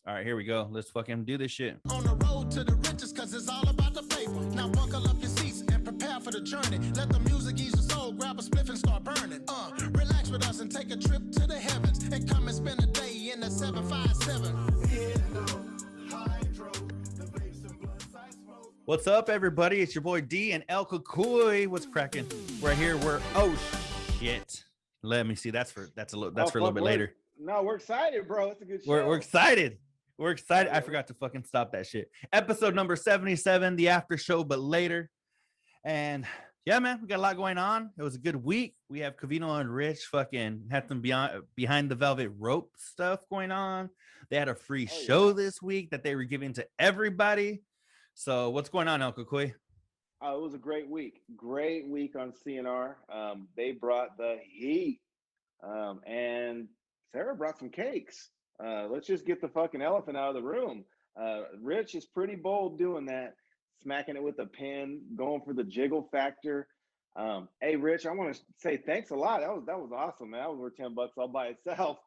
All right, here we go. Let's fucking do this shit. On the road to the riches, cause it's all about the paper. Now buckle up your seats and prepare for the journey. Let the music ease your soul, grab a spliff and start burning. Relax with us and take a trip to the heavens. And come and spend a day in the 757. What's up, everybody? It's your boy D and El Cucuy. What's cracking? Right here. Oh shit. Let me see. That's for a little bit later. No, we're excited, bro. It's a good show. We're excited. We're excited. I forgot to fucking stop that shit. Episode number 77, the after show, but later. And yeah, man, we got a lot going on. It was a good week. We have Covino and Rich fucking had some behind the velvet rope stuff going on. They had a free show this week that they were giving to everybody. So what's going on, El Cucuy? It was a great week. Great week on CNR. They brought the heat. And Sarah brought some cakes. Let's just get the fucking elephant out of the room. Rich is pretty bold doing that, smacking it with a pen, going for the jiggle factor. Hey, Rich, I want to say thanks a lot. That was awesome, man. That was worth $10 all by itself.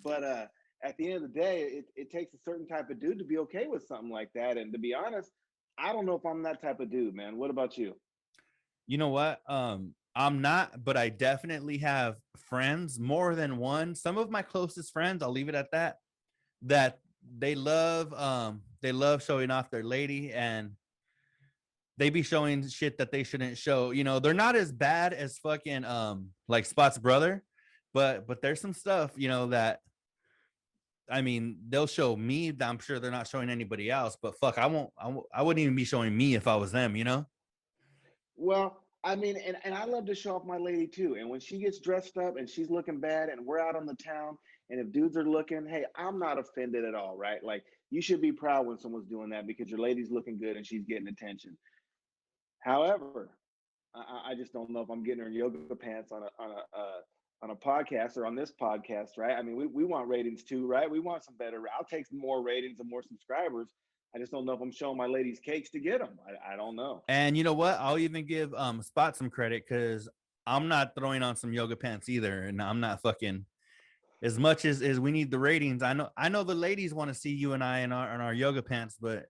But at the end of the day, it takes a certain type of dude to be okay with something like that. And to be honest, I don't know if I'm that type of dude, man. What about you? You know what? I'm not, but I definitely have friends, more than one. Some of my closest friends, I'll leave it at that, that they love showing off their lady, and they be showing shit that they shouldn't show. You know, they're not as bad as fucking like Spot's brother, but there's some stuff, you know, that I mean, they'll show me. I'm sure they're not showing anybody else, but fuck, I wouldn't even be showing me if I was them, you know? Well, I mean, and I love to show off my lady too. And when she gets dressed up and she's looking bad and we're out on the town and if dudes are looking, hey, I'm not offended at all, right? Like, you should be proud when someone's doing that because your lady's looking good and she's getting attention. However, I just don't know if I'm getting her in yoga pants on a podcast or on this podcast, right? I mean, we want ratings too, right? We want some better. I'll take more ratings and more subscribers. I just don't know if I'm showing my ladies cakes to get them. I don't know. And you know what? I'll even give Spot some credit because I'm not throwing on some yoga pants either, and I'm not fucking as much as we need the ratings. I know the ladies want to see you and I in our yoga pants, but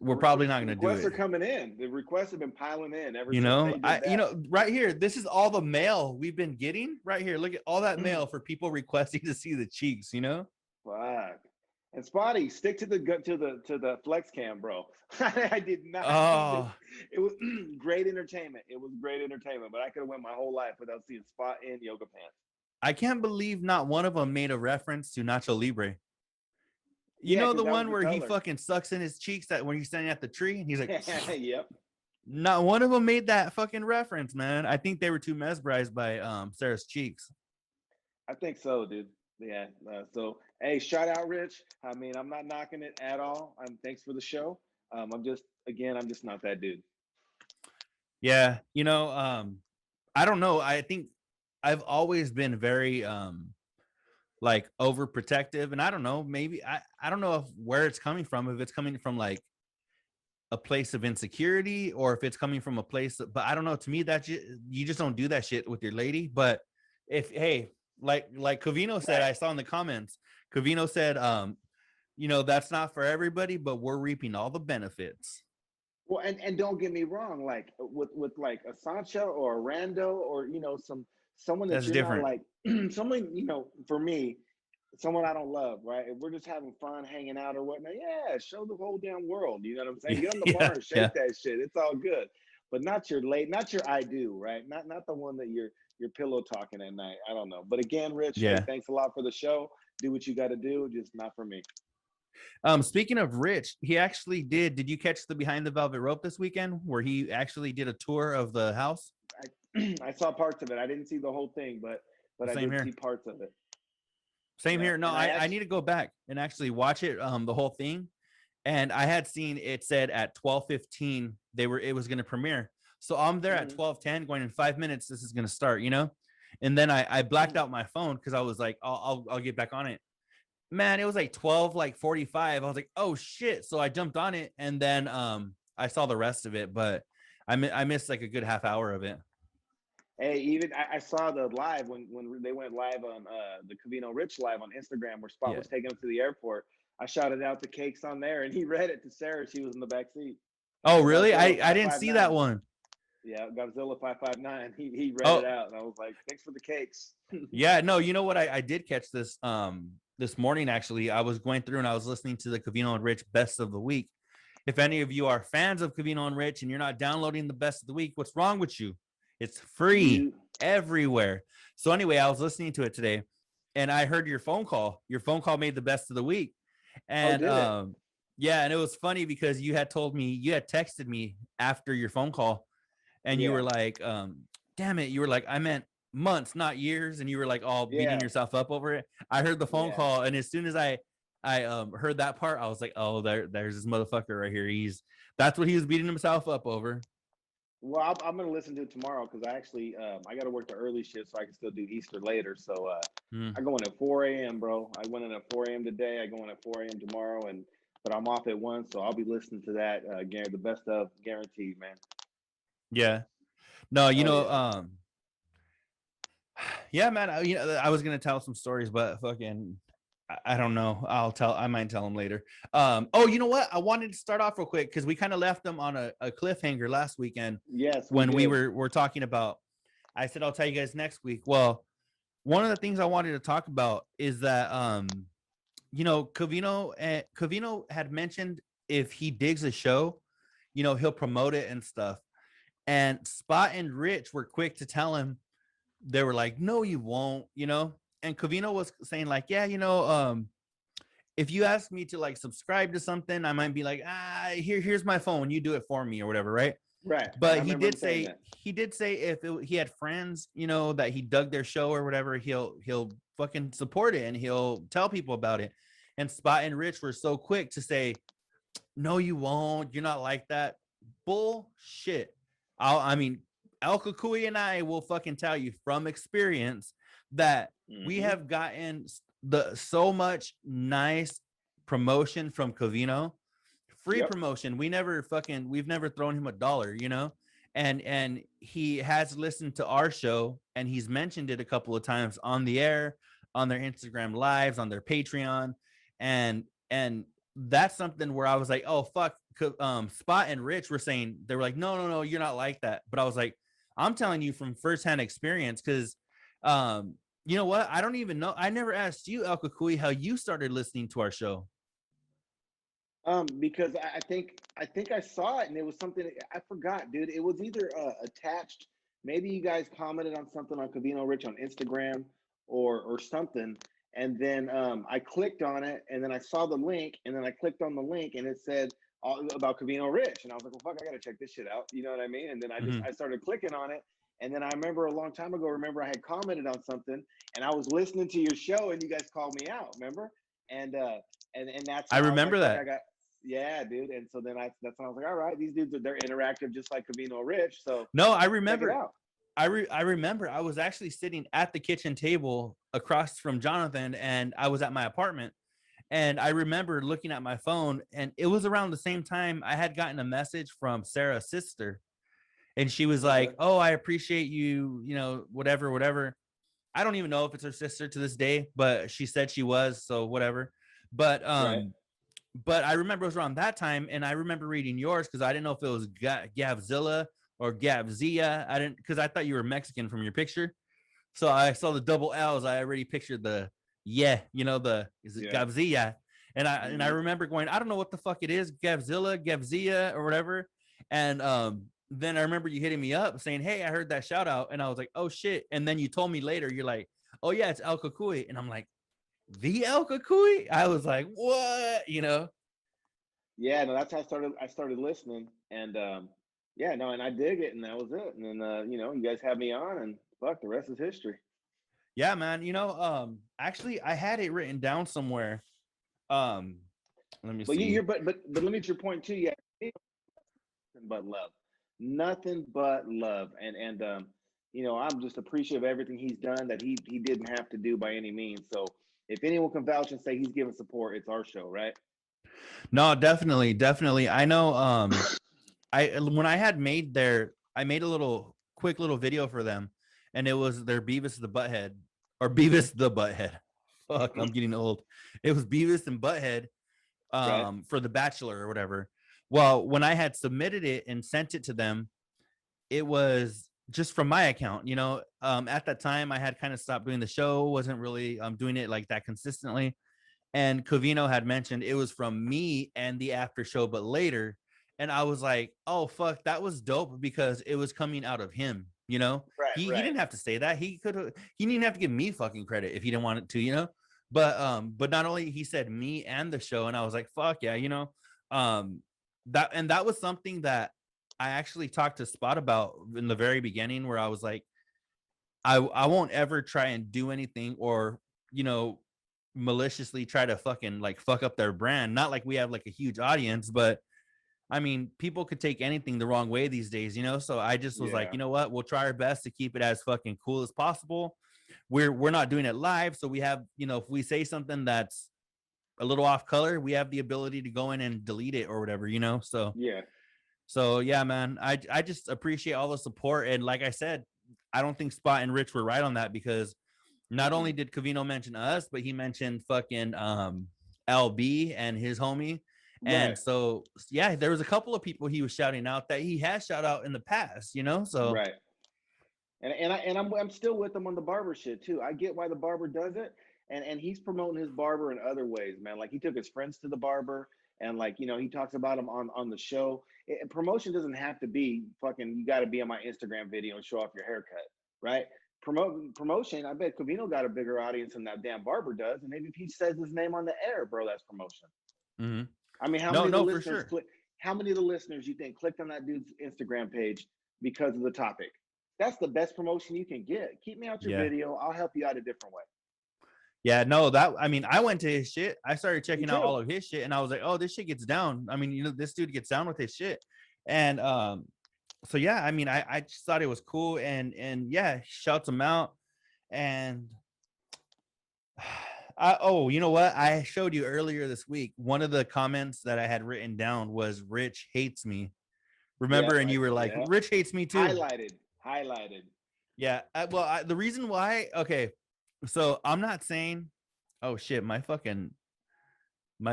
we're probably not going to do it. Requests are coming in. The requests have been piling in ever you since know, they did that. You know, right here, this is all the mail we've been getting right here. Look at all that mail for people requesting to see the cheeks, you know? Fuck. And Spotty, stick to the flex cam, bro. I did not. Oh, it was great entertainment. It was great entertainment, but I could have went my whole life without seeing Spot in yoga pants. I can't believe not one of them made a reference to Nacho Libre. You know the one where he fucking sucks in his cheeks that when he's standing at the tree and he's like, yep. Not one of them made that fucking reference, man. I think they were too mesmerized by Sarah's cheeks. I think so, dude. Yeah. So, hey, shout out, Rich. I mean, I'm not knocking it at all. Thanks for the show. I'm just not that dude. Yeah. You know, I don't know. I think I've always been very like overprotective, and I don't know, maybe I don't know where it's coming from, if it's coming from like a place of insecurity or if it's coming from a place but I don't know. To me, that you just don't do that shit with your lady. But if, hey, like Covino said, I saw in the comments, Covino said, you know, that's not for everybody, but we're reaping all the benefits. Well, and don't get me wrong, like with like a Sancho or a Rando or, you know, someone that's different, like someone, you know, for me, someone I don't love, right? If we're just having fun, hanging out or whatnot, yeah, show the whole damn world. You know what I'm saying? Get on the bar and shake that shit. It's all good. But not your not your I do, right? Not the one that you're pillow talking at night. I don't know. But again, Rich, hey, thanks a lot for the show. Do what you got to do, just not for me. Speaking of Rich, he actually did you catch the Behind the Velvet Rope this weekend where he actually did a tour of the house? I saw parts of it. I didn't see the whole thing, but I did see parts of it. Same here. No, I need to go back and actually watch it, the whole thing. And I had seen it said at 12:15 it was going to premiere. So I'm there at 12:10 going, in 5 minutes this is going to start, you know? And then I blacked out my phone because I was like, I'll get back on it. Man, it was like 12:45. I was like, oh shit. So I jumped on it and then I saw the rest of it, but I missed like a good half hour of it. Hey, even I saw the live when they went live on the Covino Rich live on Instagram where Spot was taking him to the airport. I shouted out the cakes on there, and he read it to Sarah. She was in the back seat. Oh, really? Godzilla I didn't see that 559. one. Yeah, Godzilla 559. He read it Oh, out, and I was like, "Thanks for the cakes." yeah. No, you know what? I did catch this morning actually. I was going through and I was listening to the Cavino and Rich Best of the Week. If any of you are fans of Cavino and Rich and you're not downloading the Best of the Week, what's wrong with you? It's free You everywhere. So anyway, I was listening to it today and I heard your phone call. Your phone call made the Best of the Week. And did it? yeah, and it was funny because you had told me, you had texted me after your phone call and you Yeah, were like, damn it, you were like, I meant months, not years, and you were like all beating yeah, yourself up over it. I heard the phone yeah. call, and as soon as I heard that part, I was like, oh, there's this motherfucker right here. That's what he was beating himself up over. Well, I'm gonna listen to it tomorrow because I actually I got to work the early shift so I can still do Easter later. So Mm. I go in at 4 a.m., bro. I went in at 4 a.m. today. I go in at 4 a.m. tomorrow, and but I'm off at 1, so I'll be listening to that. The best of guaranteed, man. Yeah. No, Oh yeah. yeah, man. I was gonna tell some stories, but fucking, I don't know. I might tell them later. Oh, you know what? I wanted to start off real quick because we kind of left them on a cliffhanger last weekend Yes, we when we did. were talking about. I said I'll tell you guys next week. Well, one of the things I wanted to talk about is that Cavino had mentioned if he digs a show, he'll promote it and stuff. And Spot and Rich were quick to tell him, they were like, no, you won't. And Cavino was saying like, yeah, if you ask me to like subscribe to something, I might be like, here's my phone, you do it for me or whatever, right? Right. I But he remember him did saying say that. if he had friends, that he dug their show or whatever, he'll fucking support it and he'll tell people about it. And Spot and Rich were so quick to say, no, you won't. You're not like that. Bullshit. I mean, El Cucuy and I will fucking tell you from experience that we Hmm. have gotten so much nice promotion from Covino, free Yep. promotion. We've never thrown him $1, and he has listened to our show and he's mentioned it a couple of times on the air, on their Instagram lives, on their Patreon, and that's something where I was like, oh fuck. Spot and Rich were saying, they were like, no, you're not like that. But I was like, I'm telling you from firsthand experience because you know what? I don't even know. I never asked you, El Cucuy, how you started listening to our show. Because I think I saw it and it was something I forgot, dude. It was either attached. Maybe you guys commented on something on Cavino Rich on Instagram or something, and then I clicked on it, and then I saw the link, and then I clicked on the link, and it said all about Cavino Rich, and I was like, well, fuck, I gotta check this shit out. You know what I mean? And then Mm-hmm. I started clicking on it, and then I remember a long time ago. Remember I had commented on something, and I was listening to your show, and you guys called me out. Remember? And that's I when I was like, remember fuck, I that. got yeah, dude. And so then that's when I was like, all right, these dudes they're interactive just like Camino Rich. So No, I check it remember. out. I remember I was actually sitting at the kitchen table across from Jonathan, and I was at my apartment. And I remember looking at my phone, and it was around the same time I had gotten a message from Sarah's sister, and she was Okay. like, "Oh, I appreciate you, whatever, whatever." I don't even know if it's her sister to this day, but she said she was, so whatever. But Right. but I remember it was around that time, and I remember reading yours because I didn't know if it was Gavzilla or Gavzia. I didn't, because I thought you were Mexican from your picture. So I saw the double L's. I already pictured is it Yeah. Gavzia? And I Hmm. remember going, I don't know what the fuck it is, Gavzilla, Gavzia, or whatever. And then I remember you hitting me up saying, hey, I heard that shout out, and I was like, oh shit. And then you told me later, you're like, oh yeah, it's El Cucuy, and I'm like, the El Cucuy? I was like, what? Yeah. No, that's how I started listening, and yeah, no, and I dig it, and that was it. And then you guys had me on, and fuck, the rest is history. Yeah, man. Actually, I had it written down somewhere. Um, Let me But you're see. but let me get your point too. Yeah, nothing but love, nothing but love, and I'm just appreciative of everything he's done that he didn't have to do by any means. So if anyone can vouch and say he's giving support, it's our show, right? No, definitely, definitely. I know. I when I had made I made a quick little video for them, and it was their Beavis the Butthead or Beavis the Butthead. Fuck, I'm getting old. It was Beavis and Butthead, Right. for The Bachelor or whatever. Well, when I had submitted it and sent it to them, it was just from my account. At that time I had kind of stopped doing the show, wasn't really doing it like that consistently. And Covino had mentioned it was from me and the after show, but later. And I was like, oh fuck, that was dope because it was coming out of him. Right. He Right. didn't have to say that. He didn't have to give me fucking credit if he didn't want it to. But not only he said me and the show, and I was like, fuck yeah. Um that was something that I actually talked to Spot about in the very beginning, where I was like, I won't ever try and do anything or, you know, maliciously try to fucking like fuck up their brand. Not like we have like a huge audience, but I mean, people could take anything the wrong way these days. So I just was like, Yeah. you know what? We'll try our best to keep it as fucking cool as possible. We're not doing it live, so we have, if we say something that's a little off color, we have the ability to go in and delete it or whatever. So Yeah. so yeah, man, I just appreciate all the support. And like I said, I don't think Spot and Rich were right on that, because not only did Cavino mention us, but he mentioned fucking LB and his homie. Right. And so yeah, there was a couple of people he was shouting out that he has shout out in the past. So Right. And I'm still with him on the barber shit too. I get why the barber does it, and he's promoting his barber in other ways, man. Like he took his friends to the barber, and like he talks about him on the show. Promotion doesn't have to be fucking. You got to be on my Instagram video and show off your haircut, right? Promotion. I bet Covino got a bigger audience than that damn barber does, and maybe if he says his name on the air, bro, that's promotion. mhm. I mean, how No, many of the no, for listeners sure. click? How many of the listeners you think clicked on that dude's Instagram page because of the topic? That's the best promotion you can get. Keep me out your Yeah. video. I'll help you out a different way. Yeah, no, that I mean, I went to his shit. I started Me checking out too. all of his shit, and I was like, oh, this shit gets down. I mean, this dude gets down with his shit. And so yeah, I mean, I just thought it was cool, and yeah, shouts him out. And you know what? I showed you earlier this week. One of the comments that I had written down was Rich hates me. Remember? Yep. And you were like, Yep. Rich hates me too. Highlighted. Yeah. The reason why, okay, so I'm not saying, oh shit, my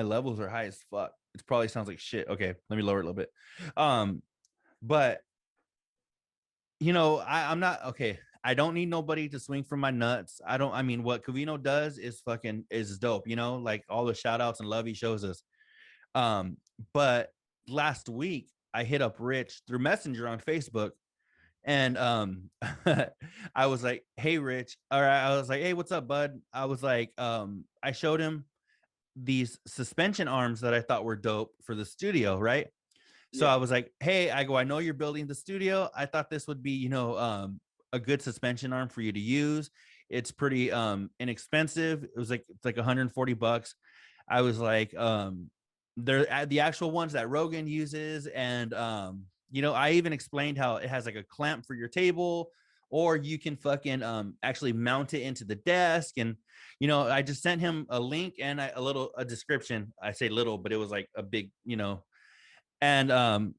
levels are high as fuck. It probably sounds like shit. Okay, let me lower it a little bit. But I'm not okay. I don't need nobody to swing from my nuts. I mean, what Cavino does is dope, like all the shout outs and love he shows us. Um, but last week I hit up Rich through Messenger on Facebook, and I was like, hey Rich, or I was like, hey, what's up, bud? I was like, I showed him these suspension arms that I thought were dope for the studio, right? So I Yeah. was like, hey, I know you're building the studio. I thought this would be, a good suspension arm for you to use. It's pretty inexpensive. It's like $140. I was like, they're the actual ones that Rogan uses. And I even explained how it has like a clamp for your table, or you can fucking actually mount it into the desk. And I just sent him a link and a description. I say little, but it was like a big, and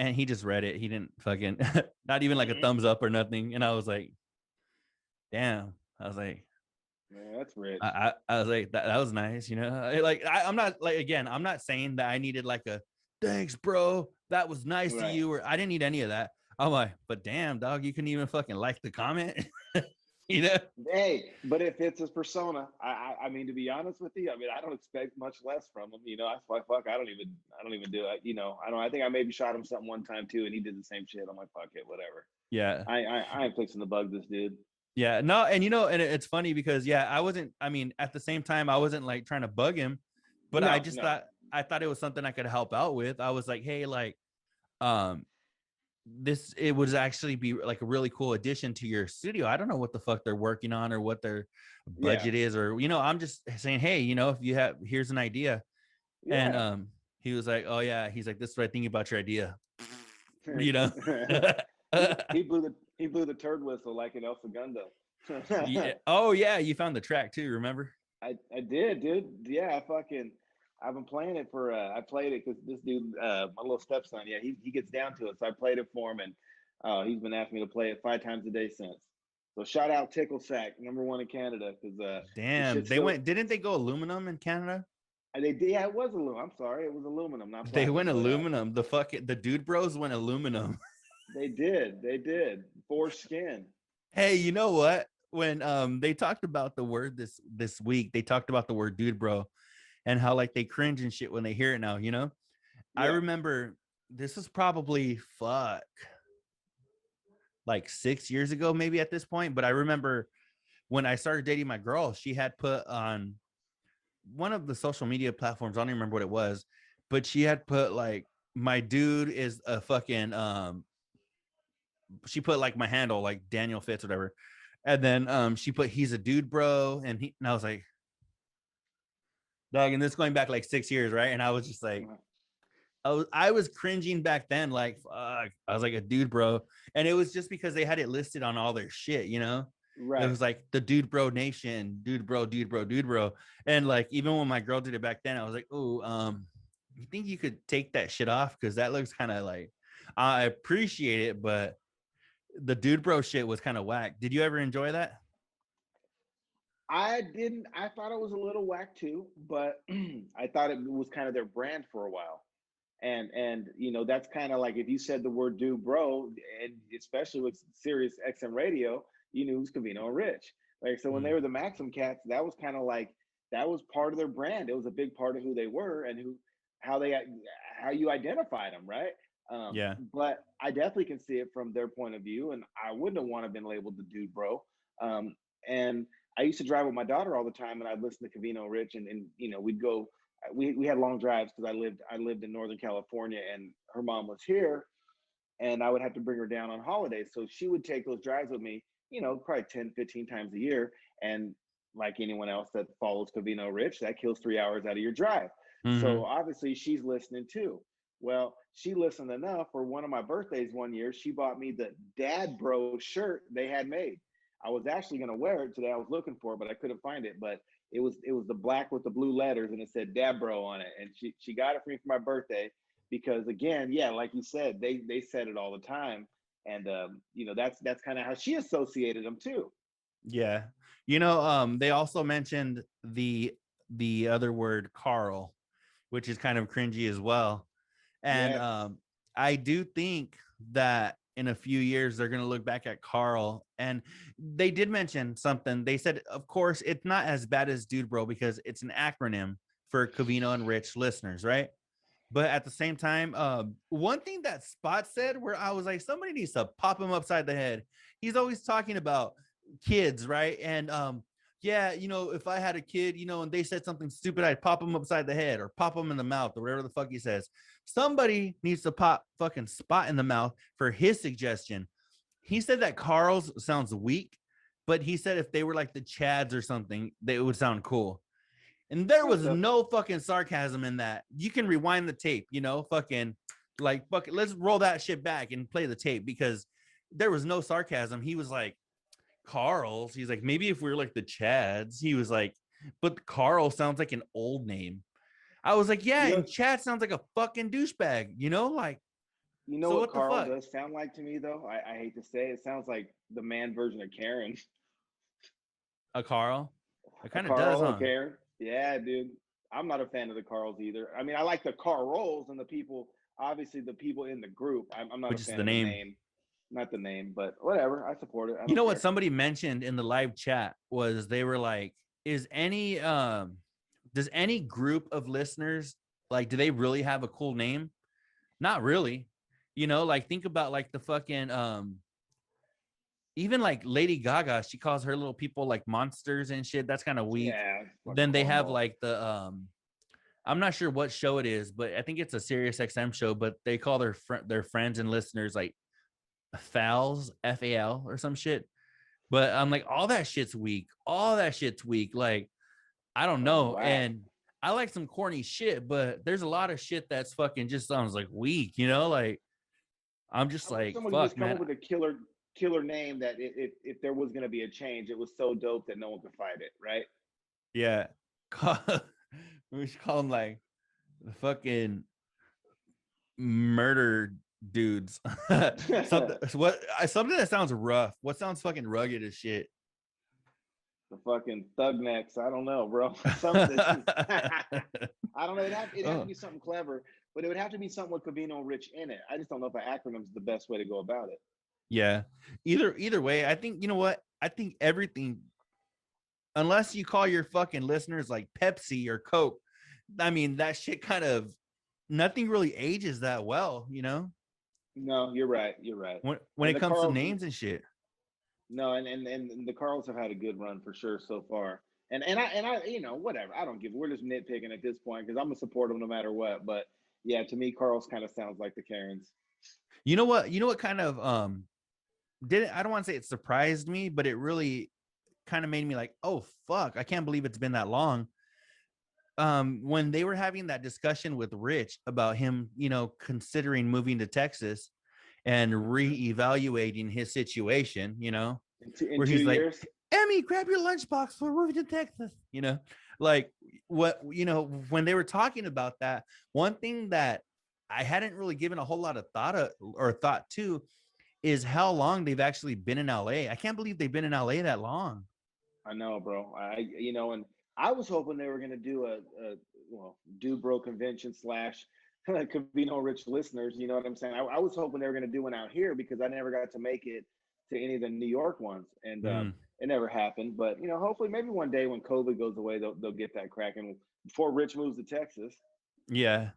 and he just read it. He didn't fucking not even like a Mm-hmm. thumbs up or nothing. And I was like, damn. I was like, Man, that's rich. I was like, that was nice. Like I'm not like, again, I'm not saying that I needed like a thanks, bro. That was nice to Right. you, or I didn't need any of that. I'm like, but damn, dog, you couldn't even fucking like the comment. you know? Hey, but it fits his persona. I mean, to be honest with you, I mean, I don't expect much less from him. That's why fuck. I don't even do it. I don't. I think I maybe shot him something one time too, and he did the same shit. I'm like, fuck it, whatever. Yeah. I ain't fixing to bug this dude. Yeah. No, and and it's funny because I mean, at the same time, I wasn't like trying to bug him, but I No, just no. thought it was something I could help out with. I was like, hey, like, um, it would actually be like a really cool addition to your studio. I don't know what the fuck they're working on or what their Yeah, budget is, or I'm just saying, hey, if you have, here's an idea. And yeah. he was like, oh yeah, he's like, this is what I think about your idea. he you know he blew the turd whistle like an El Segundo. yeah. Oh yeah, you found the track too, remember? I did, dude. Yeah, I've been playing it for I played it because this dude, my little stepson, yeah, he gets down to it. So I played it for him, and he's been asking me to play it 5 times a day since. So shout out Tickle Sack, #1 in Canada, because this Damn, shit's still. didn't they go aluminum in Canada? They did. Yeah, it was aluminum. I'm sorry, it was aluminum, not They platinum. went But aluminum. The dude bros went aluminum. they did. They did. Foreskin. Hey, you know what? When they talked about the word this week, they talked about the word dude bro and how like they cringe and shit when they hear it now, you know? I Yeah. remember this was probably like 6 years ago, maybe at this point. But I remember when I started dating my girl, she had put on one of the social media platforms, I don't even remember what it was, but she had put like my dude is a fucking she put like my handle like Daniel Fitz, whatever. And then she put he's a dude, bro. And I was like, dog, and this going back like 6 years, right? And I was just like, I was cringing back then, like fuck. I was like a dude, bro. And it was just because they had it listed on all their shit, you know? It Right. was like the dude bro nation, dude bro, dude bro, dude bro. And like even when my girl did it back then, I was like, oh, you think you could take that shit off? Because that looks kind of like I appreciate it, but the dude bro shit was kind of whack. Did you ever enjoy that? I didn't. I thought it was a little whack too, but I thought it was kind of their brand for a while. And that's kind of like if you said the word "dude, bro," and especially with Sirius XM Radio, you knew it was Cavino and Rich. Like so, when they Mm, were the Maxim Cats, that was kind of like that was part of their brand. It was a big part of who they were and how they how you identified them, right? yeah. But I definitely can see it from their point of view, and I wouldn't have want to been labeled the dude, bro. And I used to drive with my daughter all the time, and I'd listen to Cavino Rich, and we'd go. We had long drives because I lived in Northern California, and her mom was here, and I would have to bring her down on holidays. So she would take those drives with me, probably 10, 15 times a year. And like anyone else that follows Cavino Rich, that kills 3 hours out of your drive. So Mm-hmm. obviously she's listening too. Well, she listened enough for one of my birthdays one year. She bought me the Dad Bro shirt they had made. I was actually going to wear it today. I was looking for it, but I couldn't find it. But it was the black with the blue letters, and it said Dad Bro on it. And she got it for me for my birthday because again, yeah, like you said, they said it all the time, and that's kind of how she associated them too. Yeah. They also mentioned the other word Carl, which is kind of cringy as well. And Yes, I do think that in a few years they're going to look back at Carl, and they did mention something. They said, of course, it's not as bad as Dude Bro because it's an acronym for Cavino and Rich listeners, right? But at the same time, one thing that Spot said, where I was like, somebody needs to pop him upside the head. He's always talking about kids, right? And yeah, if I had a kid, and they said something stupid, I'd pop them upside the head or pop them in the mouth or whatever the fuck he says. Somebody needs to pop fucking Spot in the mouth for his suggestion. He said that Carl's sounds weak, but he said if they were like the Chads or something, it would sound cool. And there what was the no fucking sarcasm in that. You can rewind the tape, fucking like fucking let's roll that shit back and play the tape because there was no sarcasm. He was like, Carl's. He's like, maybe if we were like the Chads, he was like, but Carl sounds like an old name. I was like, yeah, you know and Chad sounds like a fucking douchebag, like, you know so what what the Carl fuck? does sound like to me though. I hate to say it sounds like the man version of Karen. A Carl? It A kind of does, Carl, a huh? Karen. Yeah, dude. I'm not a fan of the Carls either. I mean, I like the Carls and the people, obviously the people in the group. I'm not a Which is fan the of the name. name, not the name, but whatever. I support it. I You don't know what care. somebody mentioned in the live chat was they were like, is any does any group of listeners like do they really have a cool name? Not really. Like think about like the fucking even like Lady Gaga, she calls her little people like monsters and shit. That's kind of weak. Yeah, fucking Then they have cornball. like the I'm not sure what show it is, but I think it's a Sirius XM show, but they call their friends and listeners like FALs, FAL or some shit. But I'm like, all that shit's weak. All that shit's weak. Like, I don't That's know. whack. And I like some corny shit, but there's a lot of shit that's fucking just sounds like weak, like I'm just I wish like, someone would fuck, just come up man. with a killer name that if there was gonna be a change, it was so dope that no one could fight it, right? Yeah. We should call them like the fucking murder dudes. something The something that sounds rough. What sounds fucking rugged as shit? fucking thug necks. I don't know, bro. Something. I don't know. It'd have to Oh, be something clever, but it would have to be something with Covino Rich in it. I just don't know if an acronym is the best way to go about it. yeah. Either way, I think you know what? I think everything, unless you call your fucking listeners like Pepsi or Coke, I mean that shit kind of nothing really ages that well, you know. No, you're right. You're right. When And it the comes to Carls, names and shit. no, and the Carls have had a good run for sure so far. And I, whatever. I don't give. We're just nitpicking at this point because I'm gonna support them no matter what. But yeah, to me, Carl's kind of sounds like the Karens. You know what? You know what kind of did it? I don't want to say it surprised me, but it really kind of made me like, oh fuck, I can't believe it's been that long. When they were having that discussion with Rich about him, you know, considering moving to Texas and reevaluating his situation, you know, In where two he's like, years. Emmy, grab your lunchbox. We're moving to Texas, you know, like what, you know, when they were talking about that, one thing that I hadn't really given a whole lot of thought to is how long they've actually been in LA. I can't believe they've been in LA that long. I know, bro. And I was hoping they were going to do do bro convention slash Covino Rich listeners. You know what I'm saying? I was hoping they were going to do one out here because I never got to make it to any of the New York ones, and Mm, it never happened. But hopefully, maybe one day when COVID goes away, they'll get that cracking before Rich moves to Texas. yeah.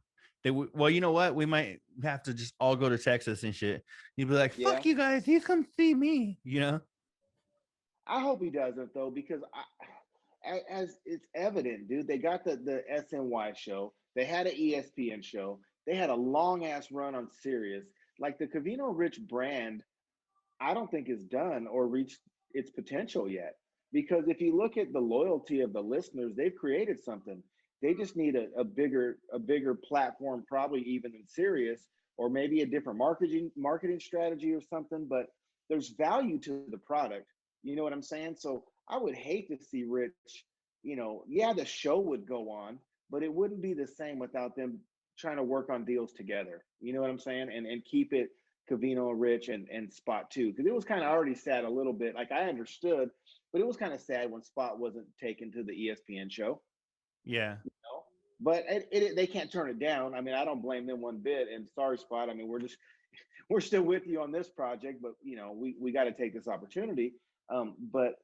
Well, you know what? We might have to just all go to Texas and shit. You'd be like, Yeah, fuck you guys. You come see me, you know? I hope he doesn't though, because as it's evident, dude, they got the SNY show. They had an ESPN show. They had a long ass run on Sirius. Like the Cavino Rich brand, I don't think is done or reached its potential yet. Because if you look at the loyalty of the listeners, they've created something. They just need a bigger platform, probably even in Sirius, or maybe a different marketing strategy or something. But there's value to the product. You know what I'm saying? So I would hate to see Rich. Yeah, the show would go on, but it wouldn't be the same without them trying to work on deals together. You know what I'm saying? And keep it Cavino, Rich, and Spot too, because it was kind of already sad a little bit. Like I understood, but it was kind of sad when Spot wasn't taken to the ESPN show. Yeah. know? But they can't turn it down. I mean, I don't blame them one bit. And sorry, Spot. I mean, we're still with you on this project, but we got to take this opportunity. But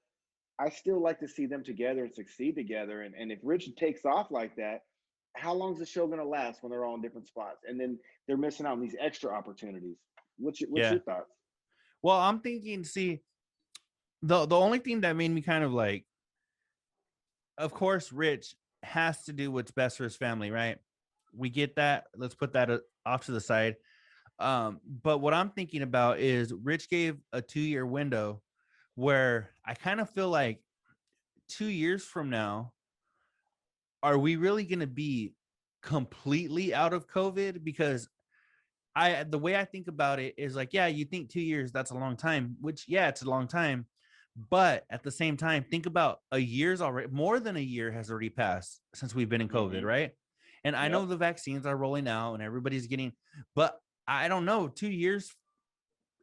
I still like to see them together and succeed together. And if Richard takes off like that, how long is the show going to last when they're all in different spots? And then they're missing out on these extra opportunities. What's Yeah. your thoughts? Well, I'm thinking, see, the only thing that made me kind of like, of course, Rich has to do what's best for his family, right? We get that. Let's put that off to the side. But what I'm thinking about is Rich gave a 2-year window where I kind of feel like 2 years from now, are we really going to be completely out of COVID? Because the way I think about it is like, yeah, you think 2 years, that's a long time, which, yeah, it's a long time. But at the same time, think about a year's already, more than a year has already passed since we've been in COVID, Mm-hmm. right? And I know Yep. the vaccines are rolling out and everybody's getting, but I don't know, 2 years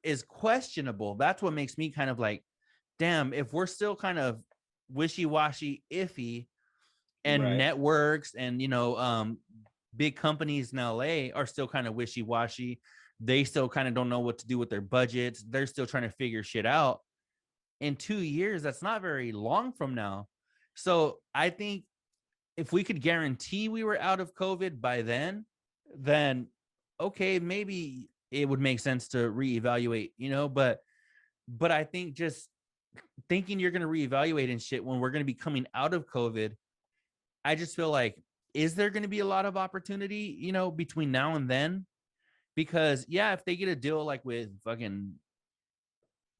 is questionable. That's what makes me kind of like, damn, if we're still kind of wishy-washy, iffy, and Right. networks and big companies in LA are still kind of wishy-washy. They still kind of don't know what to do with their budgets. They're still trying to figure shit out. In 2 years, that's not very long from now. So I think if we could guarantee we were out of COVID by then okay, maybe it would make sense to reevaluate, but I think just thinking you're going to reevaluate and shit when we're going to be coming out of COVID, I just feel like, is there going to be a lot of opportunity, between now and then? Because yeah, if they get a deal like with fucking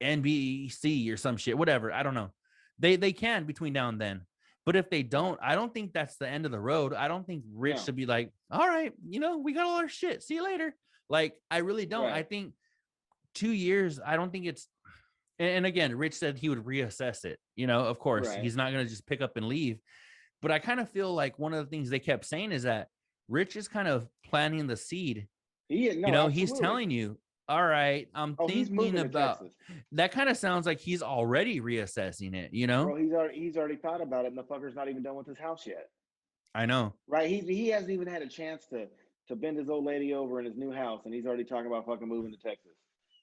NBC or some shit, whatever, I don't know, they can between now and then. But if they don't, I don't think that's the end of the road. I don't think Rich No. should be like, all right, we got all our shit. See you later. Like, I really don't. I Right. think 2 years, I don't think it's, and again, Rich said he would reassess it. Of course, Right. he's not going to just pick up and leave. But I kind of feel like one of the things they kept saying is that Rich is kind of planting the seed. No, He's absolutely. telling you, all right, I'm Oh, he's thinking moving to about Texas, that. Kind of sounds like he's already reassessing it. bro. He's already thought about it, and the fucker's not even done with his house yet. I know. right? He hasn't even had a chance to bend his old lady over in his new house, and he's already talking about fucking moving to Texas.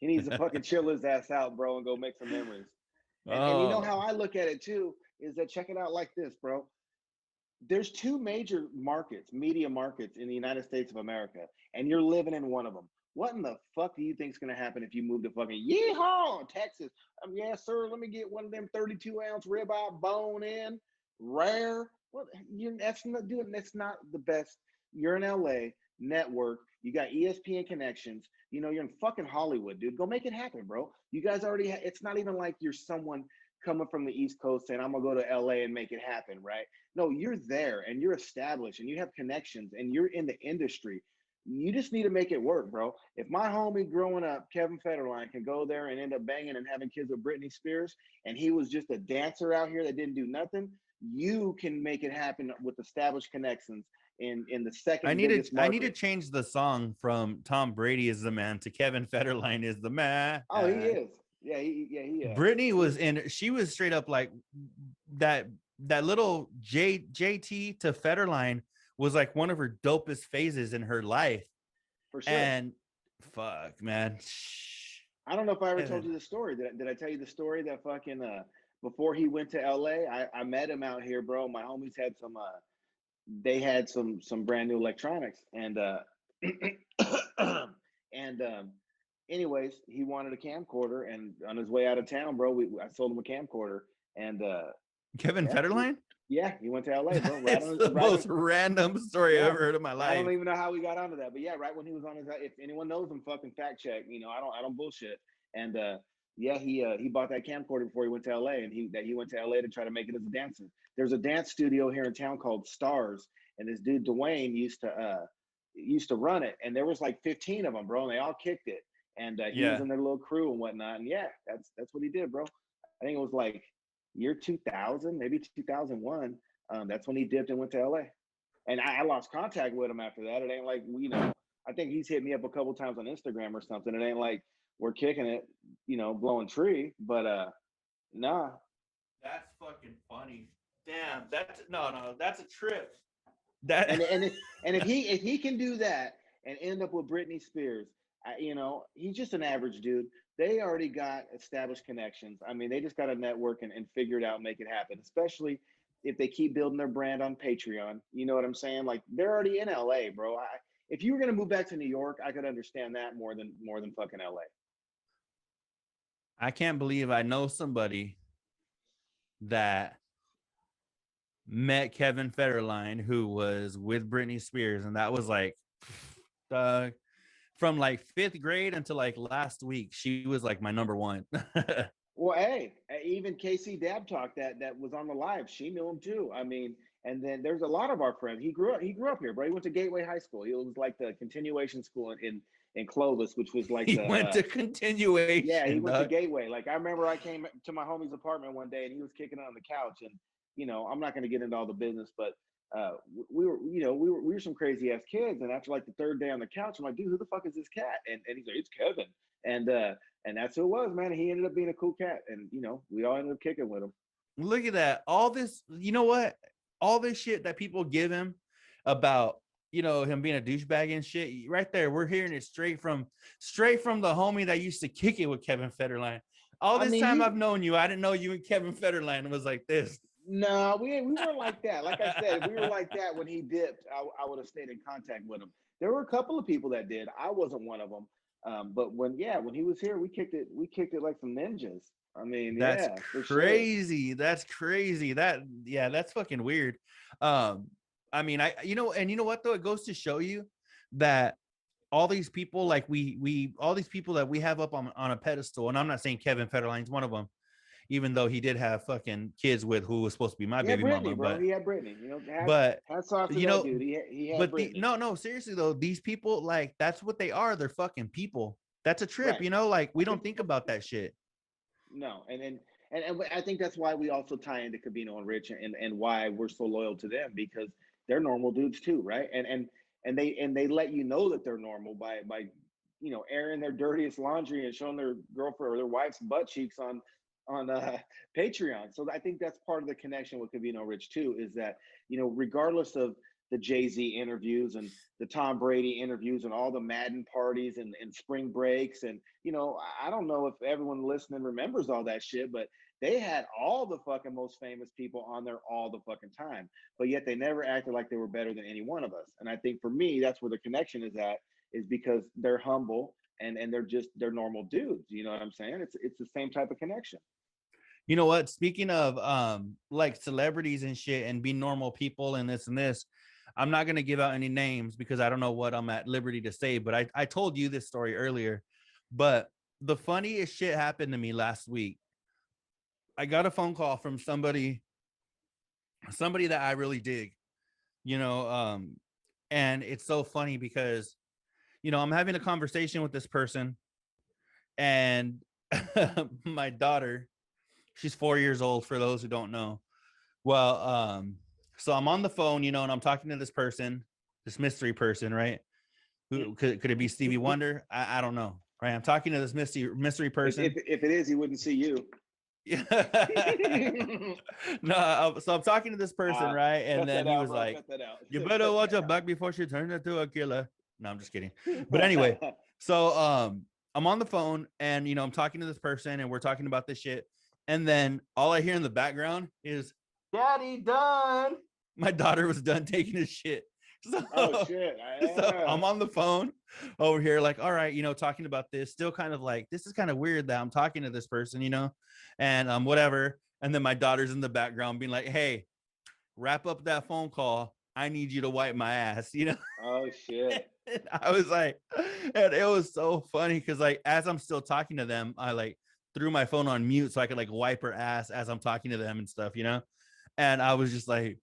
He needs to fucking chill his ass out, bro, and go make some memories. And you know Oh, how I look at it too is that, check it out like this, bro. There's two major markets, media markets in the United States of America, and you're living in one of them. What in the fuck do you think is going to happen if you move to fucking Yeehaw, Texas? Yes, sir. Let me get one of them 32-ounce ribeye bone in, rare. What that's not doing. That's not the best. You're in LA, network. You got ESPN connections. You know, you're in fucking Hollywood, dude. Go make it happen, bro. You guys already. It's not even like you're someone coming from the East Coast saying, I'm gonna go to LA and make it happen, right? No, you're there and you're established and you have connections and you're in the industry. You just need to make it work, bro. If my homie growing up, Kevin Federline, can go there and end up banging and having kids with Britney Spears, and he was just a dancer out here that didn't do nothing, you can make it happen with established connections in the second biggest I need to market. change the song from Tom Brady is the man to Kevin Federline is the man. Oh, he is. Yeah, Brittany was in, she was straight up like that. That little JT to Federline was like one of her dopest phases in her life. for sure. And fuck, man. I don't know if I ever told Kevin. you the story. Did I tell you the story that fucking before he went to LA, I met him out here, bro. My homies had some they had some brand new electronics and and anyways, he wanted a camcorder and on his way out of town, bro, I sold him a camcorder and Kevin yeah, Federline? yeah, he went to LA, bro. Right It's on the right most on random story I yeah. ever heard in my I life. don't even know how we got onto that, but yeah, right when he was on his, if anyone knows him, fucking fact check. You know, I don't bullshit. And yeah, he bought that camcorder before he went to LA, and he went to LA to try to make it as a dancer. There's a dance studio here in town called Stars, and this dude Dwayne used to run it, and there was like 15 of them, bro, and they all kicked it. And he was Yeah. in their little crew and whatnot. And yeah, that's what he did, bro. I think it was like year 2000, maybe 2001. That's when he dipped and went to LA. And I lost contact with him after that. It ain't like I think he's hit me up a couple times on Instagram or something. It ain't like we're kicking it, blowing tree. But nah. That's fucking funny. Damn, that's no, that's a trip. That And if he can do that and end up with Britney Spears, he's just an average dude. They already got established connections. I mean, they just got to network and figure it out, and make it happen. Especially if they keep building their brand on Patreon. You know what I'm saying? Like they're already in LA, bro. If you were gonna move back to New York, I could understand that more than fucking LA. I can't believe I know somebody that met Kevin Federline who was with Britney Spears, and that was like uh, from like fifth grade until like last week. She was like my number one. Well, hey, even KC Dab Talk that was on the live, she knew him too. I mean, and then there's a lot of our friends. He grew up here, bro. He went to Gateway High School. He was like the continuation school in Clovis, which was like He the went to yeah, he continuation, went to dog. Gateway. Like I remember I came to my homie's apartment one day and he was kicking it on the couch. And I'm not going to get into all the business, but we were some crazy ass kids. And after like the third day on the couch, I'm like, dude, who the fuck is this cat? And he's like, it's Kevin. And that's who it was, man. He ended up being a cool cat, and we all ended up kicking with him. Look at that. All this, you know what? All this shit that people give him about, him being a douchebag and shit. Right there, we're hearing it straight from the homie that used to kick it with Kevin Federline. All I this mean, time I've known you, I didn't know you and Kevin Federline was like this. no, we weren't like that. Like I said, if we were like that when he dipped, I would have stayed in contact with him. There were a couple of people that did. I wasn't one of them. But when he was here, we kicked it like some ninjas. I mean, That's yeah, for sure. crazy. That's crazy. That's fucking weird. I mean, and you know what though? It goes to show you that all these people, like we all these people that we have up on a pedestal, and I'm not saying Kevin Federline's one of them, even though he did have fucking kids with who was supposed to be my He had baby Brittany, mama, bro. but He had Brittany. but Hats off to you that know, dude. He had but the Brittany. no, seriously though, these people, like, that's what they are. They're fucking people. That's a trip, Right. like we don't think about that shit. No, and I think that's why we also tie into Cabino and Rich, and why we're so loyal to them, because they're normal dudes too, right? And they let you know that they're normal by airing their dirtiest laundry and showing their girlfriend or their wife's butt cheeks on on Patreon. So I think that's part of the connection with Covino Rich too, is that, regardless of the Jay-Z interviews and the Tom Brady interviews and all the Madden parties and spring breaks, and I don't know if everyone listening remembers all that shit, but they had all the fucking most famous people on there all the fucking time, but yet they never acted like they were better than any one of us. And I think for me, that's where the connection is at, is because they're humble and they're normal dudes. You know what I'm saying? It's the same type of connection. You know what? Speaking of like celebrities and shit and being normal people and this, I'm not gonna give out any names because I don't know what I'm at liberty to say, but I told you this story earlier. But the funniest shit happened to me last week. I got a phone call from somebody that I really dig, you know, and it's so funny because I'm having a conversation with this person, and my daughter, she's 4 years old, for those who don't know. Well, so I'm on the phone, and I'm talking to this person, this mystery person, right? Who could it be? Stevie Wonder? I don't know, right? I'm talking to this mystery person. If it is, he wouldn't see you. No, so I'm talking to this person, right? And then he was like, "You better watch your back before she turns into a killer." No, I'm just kidding. But anyway, so I'm on the phone, and I'm talking to this person, and we're talking about this shit. And then all I hear in the background is, "Daddy done." My daughter was done taking his shit. So, oh shit! So I'm on the phone over here, like, all right, talking about this. Still kind of like, this is kind of weird that I'm talking to this person, and whatever. And then my daughter's in the background being like, "Hey, wrap up that phone call. I need you to wipe my ass." Oh shit! I was like, and it was so funny because like as I'm still talking to them, I like threw my phone on mute so I could like wipe her ass as I'm talking to them and stuff, And I was just like,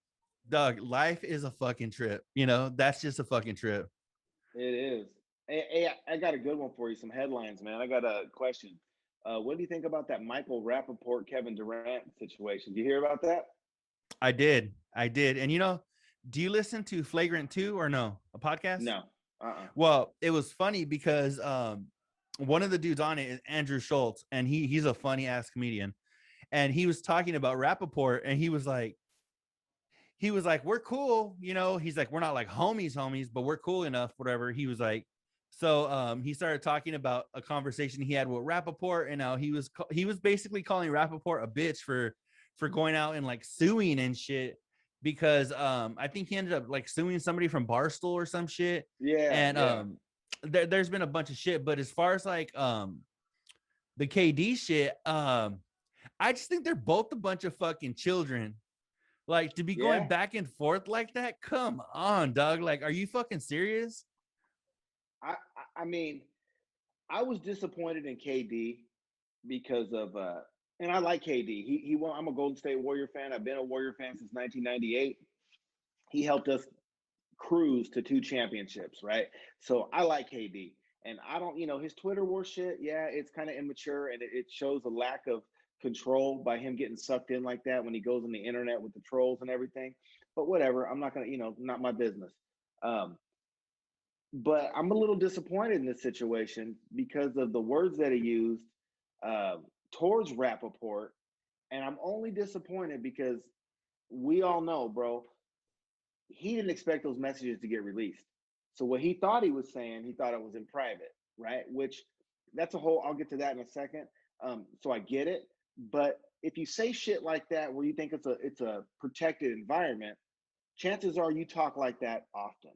Doug, life is a fucking trip. That's just a fucking trip. It is. Hey, I got a good one for you. Some headlines, man. I got a question. What do you think about that Michael Rapaport, Kevin Durant situation? Did you hear about that? I did. And do you listen to Flagrant 2 or no? A podcast? No. Well, it was funny because one of the dudes on it is Andrew Schultz, and he's a funny ass comedian. And he was talking about Rapaport, and he was like, we're cool, he's like, we're not like homies, but we're cool enough, whatever. He was like, so he started talking about a conversation he had with Rapaport, and how he was basically calling Rapaport a bitch for going out and like suing and shit, because I think he ended up like suing somebody from Barstool or some shit. Yeah. And there's been a bunch of shit, but as far as like the KD shit, I just think they're both a bunch of fucking children. Like, to be going back and forth like that? Come on, dog. Like, are you fucking serious? I mean, I was disappointed in KD because of and I like KD. He won. I'm a Golden State Warrior fan. I've been a Warrior fan since 1998. He helped us cruise to 2 championships, right? So I like KD. And I don't, his Twitter war shit, yeah, it's kind of immature, and it shows a lack of control by him getting sucked in like that when he goes on the internet with the trolls and everything. But whatever, I'm not gonna, not my business. But I'm a little disappointed in this situation because of the words that he used towards Rapaport. And I'm only disappointed because we all know, bro, he didn't expect those messages to get released. So what he thought he was saying, he thought it was in private, right? Which that's a whole, I'll get to that in a second. So I get it. But if you say shit like that where you think it's a protected environment, chances are you talk like that often.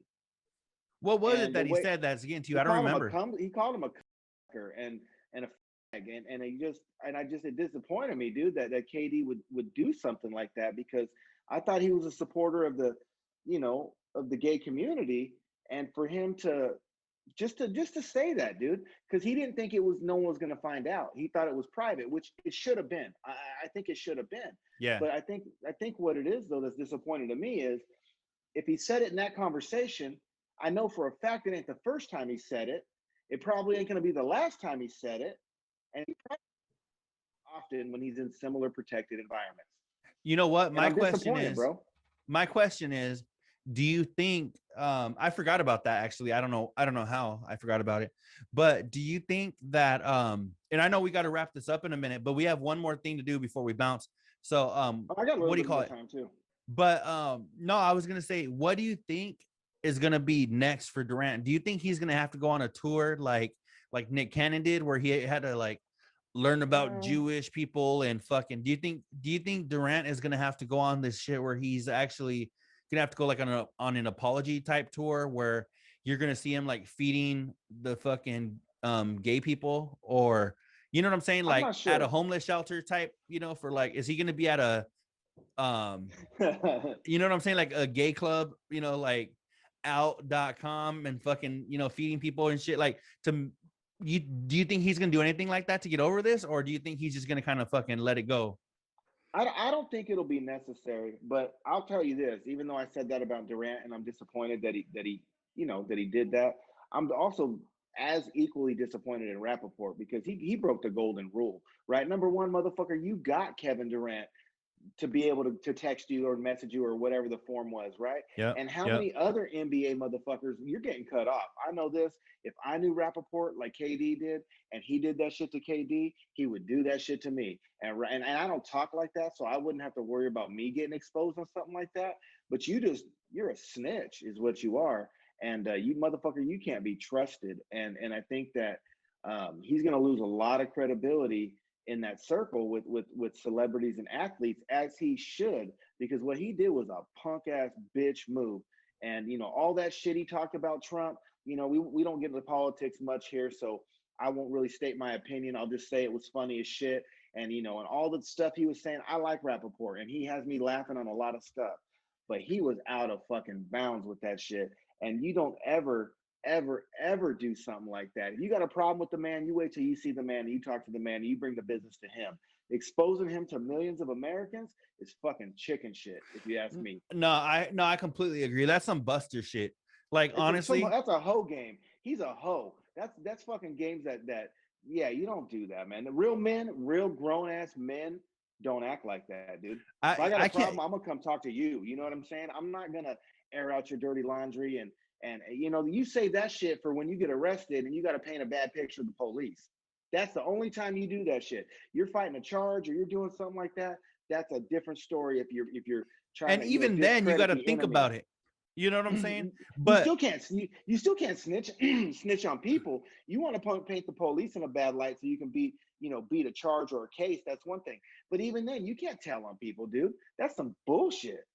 What was it that he said that's against you? I don't remember. He called him a cucker and a fag, it disappointed me, dude, that KD would do something like that, because I thought he was a supporter of the, of the gay community, and for him to just to say that, dude, because he didn't think no one was going to find out. He thought it was private, which it should have been. I think it should have been. Yeah. But I think what it is, though, that's disappointing to me is if he said it in that conversation, I know for a fact it ain't the first time he said it. It probably ain't going to be the last time he said it. And he probably often when he's in similar protected environments. You know what? My question is, do you think I forgot about that actually. I don't know how I forgot about it. But do you think that and I know we got to wrap this up in a minute, but we have one more thing to do before we bounce. So Oh, I got a what little do you bit call more it? time too. But no, I was gonna say, what do you think is gonna be next for Durant? Do you think he's gonna have to go on a tour like Nick Cannon did, where he had to like learn about Uh, Jewish people and fucking? Do you think Durant is gonna have to go on this shit where he's actually gonna have to go like on an apology type tour where you're gonna see him like feeding the fucking gay people, or you know what I'm saying, I'm like not at a sure. homeless shelter type, for like, is he gonna be at a um you know what I'm saying? Like a gay club, like out.com and fucking, feeding people and shit. Like, do you think he's gonna do anything like that to get over this, or do you think he's just gonna kind of fucking let it go? I don't think it'll be necessary, but I'll tell you this: even though I said that about Durant, and I'm disappointed that he did that, I'm also as equally disappointed in Rappaport because he broke the golden rule, right? Number one, motherfucker, you got Kevin Durant to be able to text you or message you or whatever the form was, right? Yep. And how Yep. many other NBA motherfuckers you're getting cut off? I know this. If I knew Rappaport like KD did, and he did that shit to KD, he would do that shit to me. And I don't talk like that, so I wouldn't have to worry about me getting exposed on something like that. But you're a snitch, is what you are. And you motherfucker, you can't be trusted. And I think that he's going to lose a lot of credibility in that circle with celebrities and athletes, as he should, because what he did was a punk ass bitch move. And all that shit he talked about Trump, we don't get into politics much here, so I won't really state my opinion. I'll just say it was funny as shit. And all the stuff he was saying, I like Rappaport, and he has me laughing on a lot of stuff, but he was out of fucking bounds with that shit. And you don't ever do something like that. If you got a problem with the man, you wait till you see the man and you talk to the man and you bring the business to him. Exposing him to millions of Americans is fucking chicken shit, if you ask me. No, I completely agree. That's some Buster shit. Like, honestly, That's a hoe game. He's a hoe. That's fucking games that yeah, you don't do that, man. The real men, real grown ass men don't act like that, dude. If I I got a I can't. problem, I'm gonna come talk to you. You know what I'm saying? I'm not gonna air out your dirty laundry and you save that shit for when you get arrested and you got to paint a bad picture of the police. That's the only time you do that shit. You're fighting a charge or you're doing something like that. That's a different story. If you're trying And to even then, you got discredit to the think enemy. about it. You know what I'm saying? You But still can't you still can't snitch snitch on people. You want to paint the police in a bad light so you can beat a charge or a case. That's one thing. But even then, you can't tell on people, dude. That's some bullshit.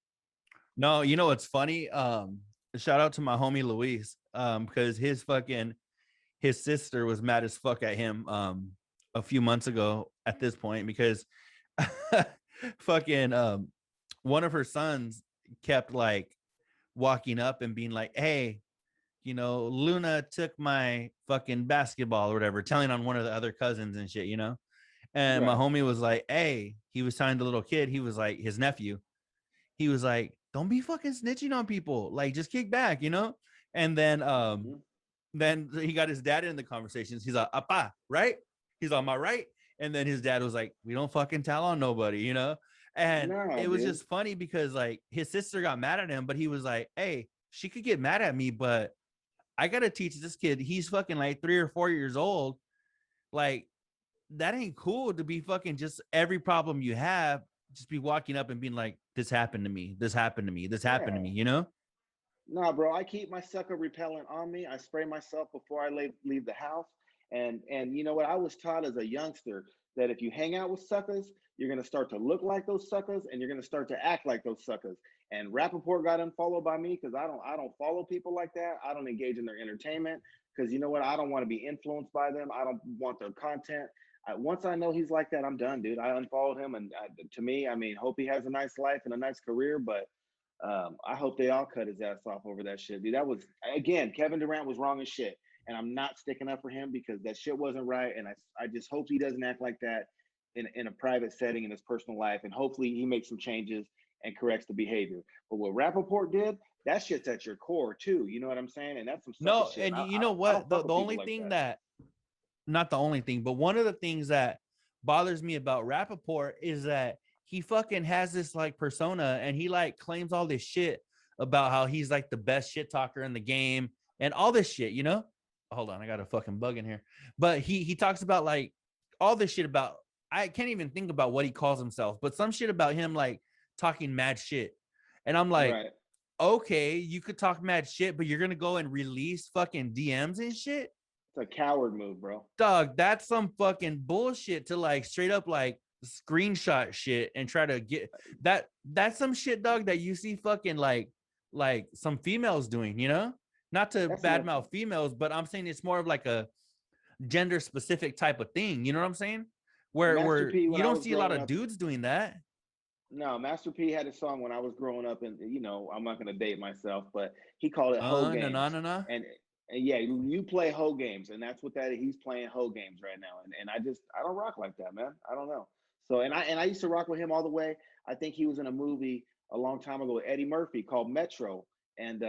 no, what's funny? Shout out to my homie Luis, because his sister was mad as fuck at him a few months ago at this point, because fucking one of her sons kept like walking up and being like, hey, Luna took my fucking basketball or whatever, telling on one of the other cousins and shit. And my Right. homie was like, hey, he was telling the little kid, he was like, his nephew, he was like, don't be fucking snitching on people. Like, just kick back. And Mm-hmm. then he got his dad in the conversations. He's like, Appa, right? He's on my right. And then his dad was like, we don't fucking tell on nobody. And No, it was dude. just funny because like his sister got mad at him, but he was like, hey, she could get mad at me, but I gotta teach this kid. He's fucking like 3 or 4 years old. Like, that ain't cool to be fucking just every problem you have, just be walking up and being like, this happened to me, this happened to me, this happened to Yeah. me. Nah, bro, I keep my sucker repellent on me. I spray myself before I leave the house. And you know what? I was taught as a youngster that if you hang out with suckers, you're gonna start to look like those suckers and you're gonna start to act like those suckers. And Rappaport got unfollowed by me because I don't follow people like that. I don't engage in their entertainment because you know what? I don't want to be influenced by them. I don't want their content. Once I know he's like that, I'm done, dude. I unfollowed him, and to me, I mean, hope he has a nice life and a nice career, but I hope they all cut his ass off over that shit, dude. That was again, Kevin Durant was wrong as shit, and I'm not sticking up for him because that shit wasn't right. And I just hope he doesn't act like that in a private setting in his personal life, and hopefully he makes some changes and corrects the behavior. But what Rappaport did, that shit's at your core too. You know what I'm saying? And that's some sucker No, shit. And and I, you I know don't I what? don't fuck The with people only like thing that. that, not the only thing, but one of the things that bothers me about Rappaport is that he fucking has this like persona, and he like claims all this shit about how he's like the best shit talker in the game and all this shit, you know? Hold on, I got a fucking bug in here. But he talks about like all this shit about, I can't even think about what he calls himself, but some shit about him like talking mad shit. And I'm like, Right. okay, you could talk mad shit, but you're gonna go and release fucking DMs and shit? It's a coward move, bro. Dog, that's some fucking bullshit to like straight up like screenshot shit and try to get that. That's some shit, dog, that you see fucking like some females doing, you know? Not to That's enough. badmouth females, but I'm saying it's more of like a gender specific type of thing. You know what I'm saying? Master Where P, when you I don't was see a lot growing of up, dudes doing that. no, Master P had a song when I was growing up, and I'm not gonna date myself, but he called it Hoe No, no, Games. no, no. And yeah, you play Hoe Games, and that's what that is. He's playing Hoe Games right now. And I don't rock like that, man. I don't know. So and I used to rock with him all the way. I think he was in a movie a long time ago with Eddie Murphy called Metro. And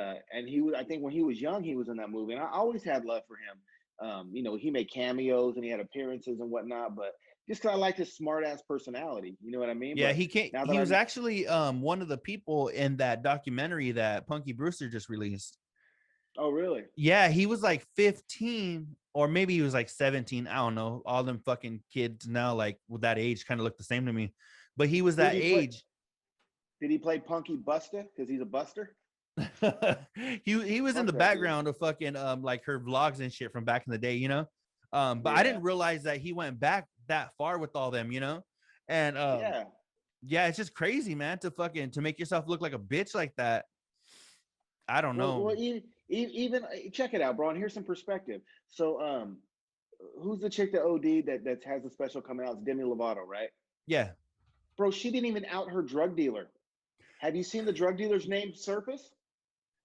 he was, I think when he was young, he was in that movie. And I always had love for him. He made cameos and he had appearances and whatnot, but just because I like his smart ass personality, you know what I mean? Yeah, But he can't. now that He was I'm actually one of the people in that documentary that Punky Brewster just released. Oh, really? Yeah, he was like 15 or maybe he was like 17. I don't know. All them fucking kids now, like with that age, kind of look the same to me. But he was Who did that he play? age. Did he play Punky Buster? Because he's a buster? He was in Fuck the that dude. background of fucking like her vlogs and shit from back in the day, you know. But I Yeah. didn't realize that he went back that far with all them, you know. And Yeah. yeah, it's just crazy, man, to make yourself look like a bitch like that. I don't Well, know. even check it out, bro. And here's some perspective. So, who's the chick that OD that has a special coming out? It's Demi Lovato, right? Yeah, Bro, she didn't even out her drug dealer. Have you seen the drug dealer's name surface?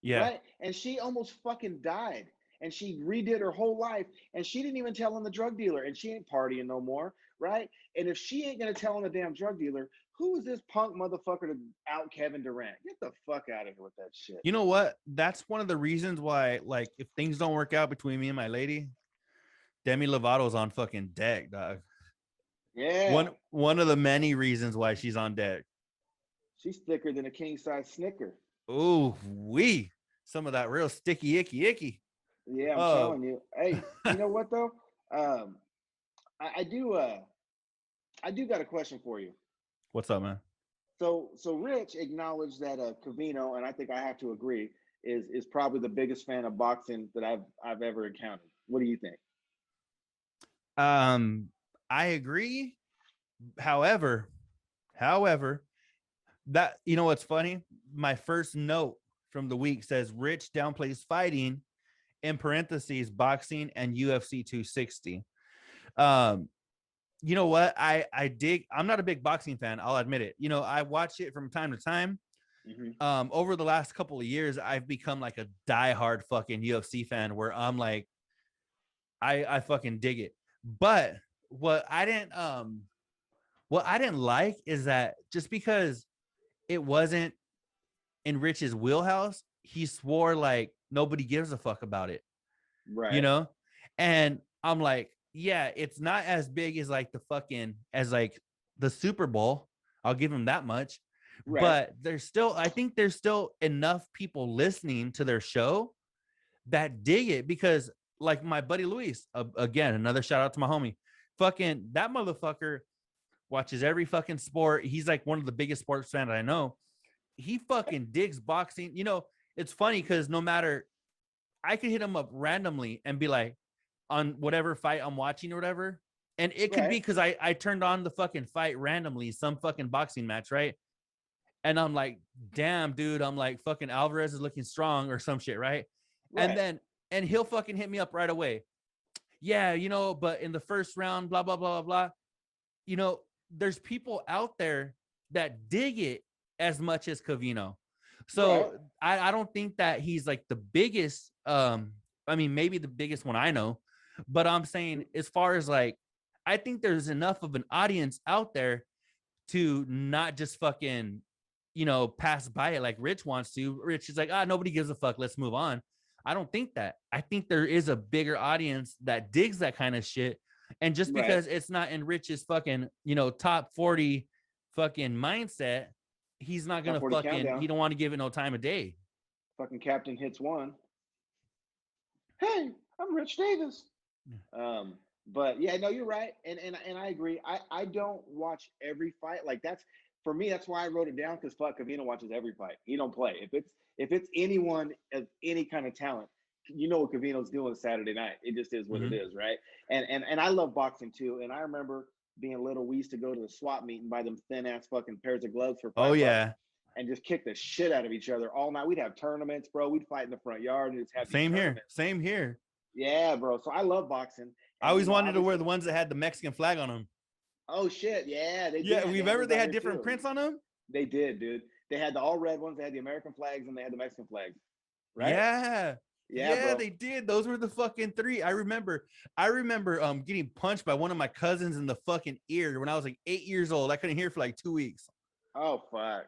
yeah. Right? And she almost fucking died. And she redid her whole life. And she didn't even tell on the drug dealer. And she ain't partying no more. Right? And if she ain't gonna tell on the damn drug dealer, who is this punk motherfucker to out Kevin Durant? Get the fuck out of here with that shit. You know what? That's one of the reasons why, like, if things don't work out between me and my lady, Demi Lovato's on fucking deck, dog. Yeah. One of the many reasons why she's on deck. She's thicker than a king size Snicker. Ooh, some of that real sticky, icky. Yeah, I'm Uh, telling you. Hey, you know what though? Um, I do I do got a question for you. what's up, man? So Rich acknowledged that Cavino, and I think I have to agree, is probably the biggest fan of boxing that I've ever encountered. What do you think? I agree. However, that you know what's funny? My first note from the week says Rich downplays fighting in parentheses boxing and UFC 260. Um, you know what? I dig. I'm not a big boxing fan. I'll admit it. You know, I watch it from time to time. Mm-hmm. Over the last couple of years, I've become like a diehard fucking UFC fan where I'm like, I fucking dig it. But what I didn't like is that just because it wasn't in Rich's wheelhouse, he swore like nobody gives a fuck about it, you Right. know? And I'm like, yeah, it's not as big as like like the Super Bowl. I'll give him that much. Right. But I think there's still enough people listening to their show that dig it because like my buddy Luis, again, another shout out to my homie, fucking that motherfucker watches every fucking sport. He's like one of the biggest sports fans I know. He fucking digs boxing. You know, it's funny because no matter, I could hit him up randomly and be like on whatever fight I'm watching or whatever. And it could be Right. because I turned on the fucking fight randomly, some fucking boxing match, right? And I'm like, damn, dude, I'm like, fucking Alvarez is looking strong or some shit, right? And Right. then, and he'll fucking hit me up right away. Yeah, you know, but in the first round, blah, blah, blah, blah, blah. You know, there's people out there that dig it as much as Cavino. Right. So I don't think that he's like the biggest, I mean, maybe the biggest one I know, but I'm saying as far as like, I think there's enough of an audience out there to not just fucking, you know, pass by it like Rich wants to. Rich is like, nobody gives a fuck. Let's move on. I don't think that. I think there is a bigger audience that digs that kind of shit. And just Right. because it's not in Rich's fucking, you know, top 40 fucking mindset, he's not Top gonna 40 fucking, countdown. he don't want to give it no time of day. Fucking Captain hits one. Hey, I'm Rich Davis. But yeah, no, you're right, and I agree. I don't watch every fight. Like that's for me. That's why I wrote it down because fuck, Cavino watches every fight. He don't play. If it's anyone of any kind of talent, you know what Cavino's doing Saturday night. It just is what it is, right? And I love boxing too. And I remember being little, we used to go to the swap meet and buy them thin ass fucking pairs of gloves for Oh $5 yeah. and just kick the shit out of each other all night. We'd have tournaments, bro. We'd fight in the front yard and just have these Same here. tournaments. Same here. Yeah, bro. So I love boxing. I And always wanted to wear obviously, the ones that had the Mexican flag on them. oh shit, yeah, they Yeah, did. we remember they had different prints on them. They did, dude. They had the all red ones. They had the American flags and they had the Mexican flags. Right? Yeah. Yeah, Yeah, bro. they did. Those were the fucking three. I remember getting punched by one of my cousins in the fucking ear when I was like 8 years old. I couldn't hear for like 2 weeks. Oh fuck.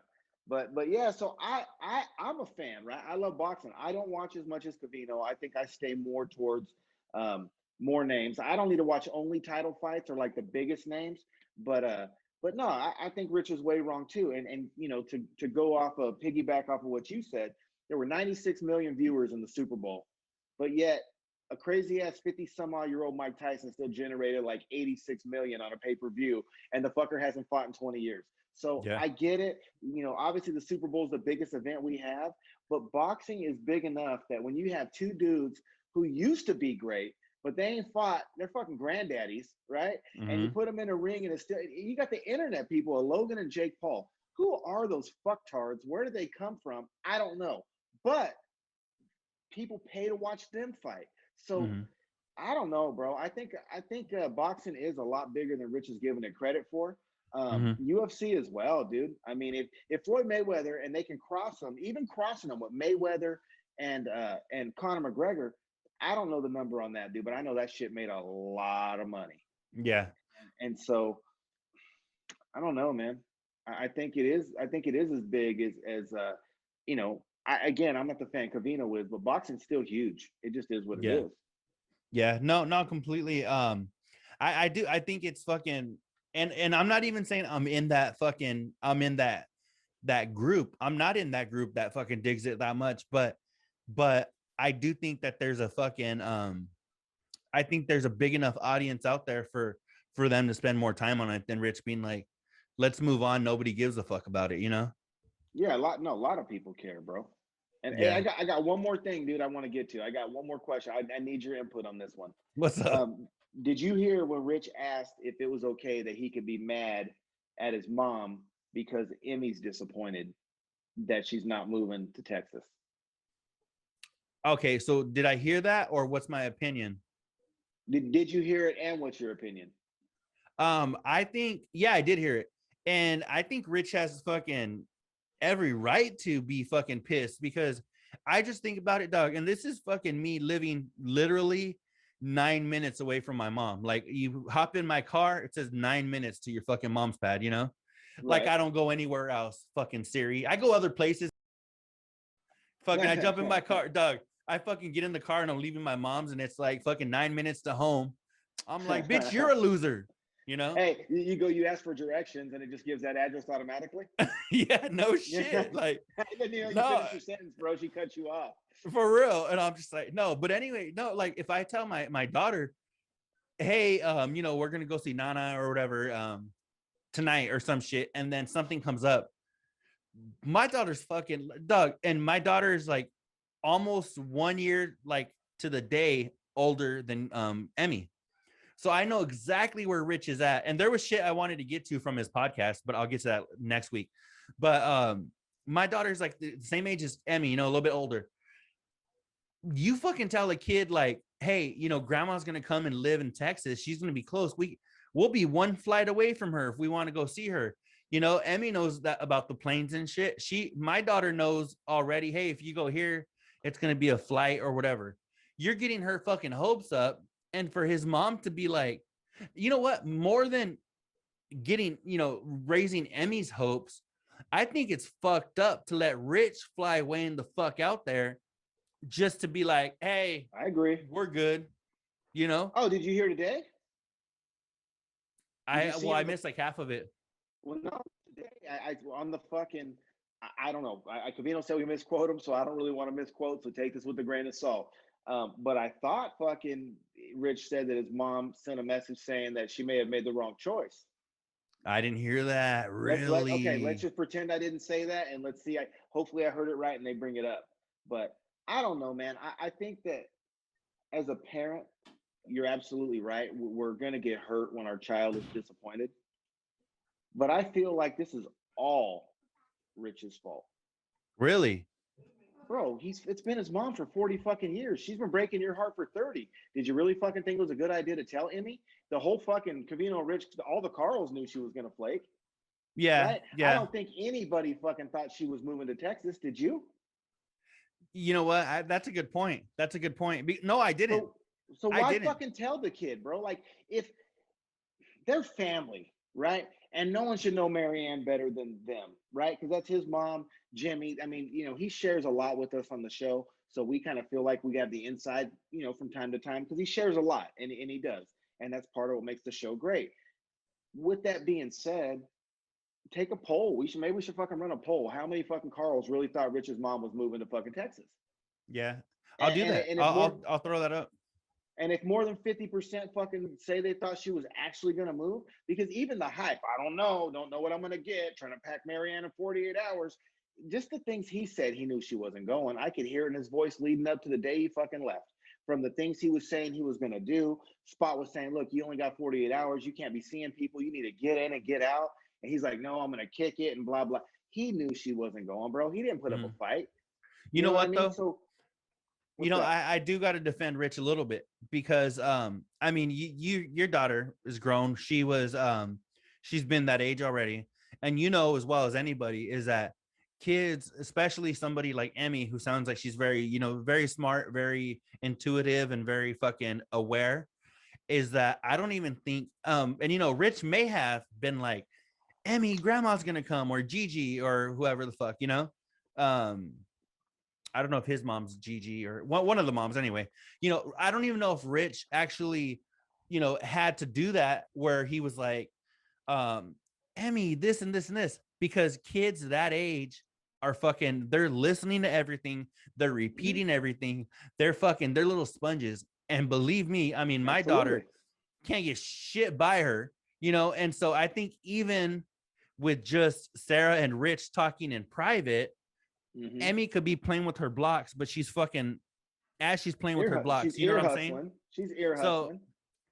But yeah, so I'm a fan, right? I love boxing. I don't watch as much as Cavino. I think I stay more towards more names. I don't need to watch only title fights or like the biggest names, but no, I think Rich is way wrong too. And you know, to go off of piggyback off of what you said, there were 96 million viewers in the Super Bowl, but yet a crazy ass 50 some odd year old Mike Tyson still generated like 86 million on a pay-per-view, and the fucker hasn't fought in 20 years. So Yeah. I get it. You know, obviously the Super Bowl is the biggest event we have, but boxing is big enough that when you have two dudes who used to be great, but they ain't fought, they're fucking granddaddies, right? And you put them in a ring and it's still, you got the internet people, Logan and Jake Paul. Who are those fucktards? Where do they come from? I don't know. But people pay to watch them fight. So I don't know, bro. I think boxing is a lot bigger than Rich is giving it credit for. UFC as well, dude. I mean, if Floyd Mayweather and they can cross him, even crossing him with Mayweather and Conor McGregor, I don't know the number on that, dude, but I know that shit made a lot of money. Yeah. And so I don't know, man. I think it is. I think it is as big as you know. I'm not the fan Cavino is, but boxing's still huge. It just is what it is. Yeah. No, not completely. I do. I think it's fucking. And I'm not even saying I'm in that group. I'm not in that group that fucking digs it that much, but I do think that there's a fucking I think there's a big enough audience out there for them to spend more time on it than Rich being like, let's move on. Nobody gives a fuck about it, you know? Yeah, a lot of people care, bro. And Yeah. hey, I got one more thing, dude. I want to get to. I got one more question. I need your input on this one. What's up? Did you hear when Rich asked if it was okay that he could be mad at his mom because Emmy's disappointed that she's not moving to Texas? Okay, so did I hear that or what's my opinion? Did you hear it, and what's your opinion? I think, yeah, I did hear it. And I think Rich has fucking every right to be fucking pissed because I just think about it, dog. And this is fucking me living literally 9 minutes away from my mom. Like you hop in my car, it says 9 minutes to your fucking mom's pad, you know? Like Right. I don't go anywhere else, fucking Siri. I go other places. Fucking I jump in my car, dog. I fucking get in the car and I'm leaving my mom's and it's like fucking 9 minutes to home. I'm like, bitch, you're a loser, you know? Hey, you ask for directions and it just gives that address automatically. Yeah, no shit. Like, Then, you no, finish your sentence, bro. She cut you off. for real. And I'm just like, no. But anyway, no. Like, if I tell my daughter, hey, you know, we're gonna go see Nana or whatever, tonight or some shit, and then something comes up, my daughter's fucking dog, and my daughter is like almost 1 year, like to the day, older than Emmy. So I know exactly where Rich is at. And there was shit I wanted to get to from his podcast, but I'll get to that next week. But my daughter's like the same age as Emmy, you know, a little bit older. You fucking tell a kid like, hey, you know, grandma's gonna come and live in Texas. She's gonna be close. We'll be one flight away from her if we want to go see her. You know, Emmy knows that about the planes and shit. My daughter knows already, hey, if you go here, it's gonna be a flight or whatever. You're getting her fucking hopes up. And for his mom to be like, you know what, more than getting, you know, raising Emmy's hopes, I think it's fucked up to let Rich fly way in the fuck out there just to be like, hey, I agree. we're good, you know? Oh, did you hear today? I missed like half of it. Well, no, today I on the fucking I don't know. Cavino said we misquote him, so I don't really want to misquote. So take this with a grain of salt. But I thought fucking Rich said that his mom sent a message saying that she may have made the wrong choice. I didn't hear that. Let's Really? just pretend I didn't say that, and let's see. Hopefully I heard it right, and they bring it up. But I don't know, man. I think that as a parent, you're absolutely right. We're gonna get hurt when our child is disappointed. But I feel like this is all Rich's fault. Really? Bro, it's been his mom for 40 fucking years. She's been breaking your heart for 30. Did you really fucking think it was a good idea to tell Emmy? The whole fucking Cavino Rich, all the Carls knew she was gonna flake, Yeah, right? I yeah. don't think anybody fucking thought she was moving to Texas. Did you? You know what? That's a good point. That's a good point. No, I didn't. So I why didn't. fucking tell the kid, bro? Like, if they're family, right? And no one should know Marianne better than them, right? Because that's his mom, Jimmy. I mean, he shares a lot with us on the show. So we kind of feel like we got the inside, from time to time, because he shares a lot, and he does. And that's part of what makes the show great. With that being said, take a poll. Maybe we should fucking run a poll. How many fucking Carls really thought Rich's mom was moving to fucking Texas? Yeah, I'll And do and, that. and if more I'll throw that up. And if more than 50% fucking say they thought she was actually going to move, because even the hype, I don't know what I'm going to get, trying to pack Marianne in 48 hours, just the things he said, he knew she wasn't going. I could hear it in his voice leading up to the day he fucking left. From the things he was saying he was going to do, Spot was saying, look, you only got 48 hours. You can't be seeing people. You need to get in and get out. And he's like, no, I'm going to kick it and blah, blah. He knew she wasn't going, bro. He didn't put up a Mhm. fight. You You know know what I what mean? though? So what's up? I do got to defend Rich a little bit because I mean your daughter is grown. She's been that age already, and as well as anybody is that kids, especially somebody like Emmy, who sounds like she's very very smart, very intuitive, and very fucking aware, is that I don't even think and Rich may have been like, Emmy, grandma's gonna come, or Gigi, or whoever the fuck, um I don't know if his mom's Gigi or one of the moms anyway. I don't even know if Rich actually, had to do that where he was like, Emmy, this and this and this, because kids that age are fucking, they're listening to everything, they're Mhm. repeating everything, they're little sponges. And believe me, I mean, my Absolutely. daughter can't get shit by her, and so I think even with just Sarah and Rich talking in private, Mm-hmm. Emmy could be playing with her blocks, but she's fucking as she's playing with her She's blocks. You know ear what I'm saying? hustling. She's ear So hustling.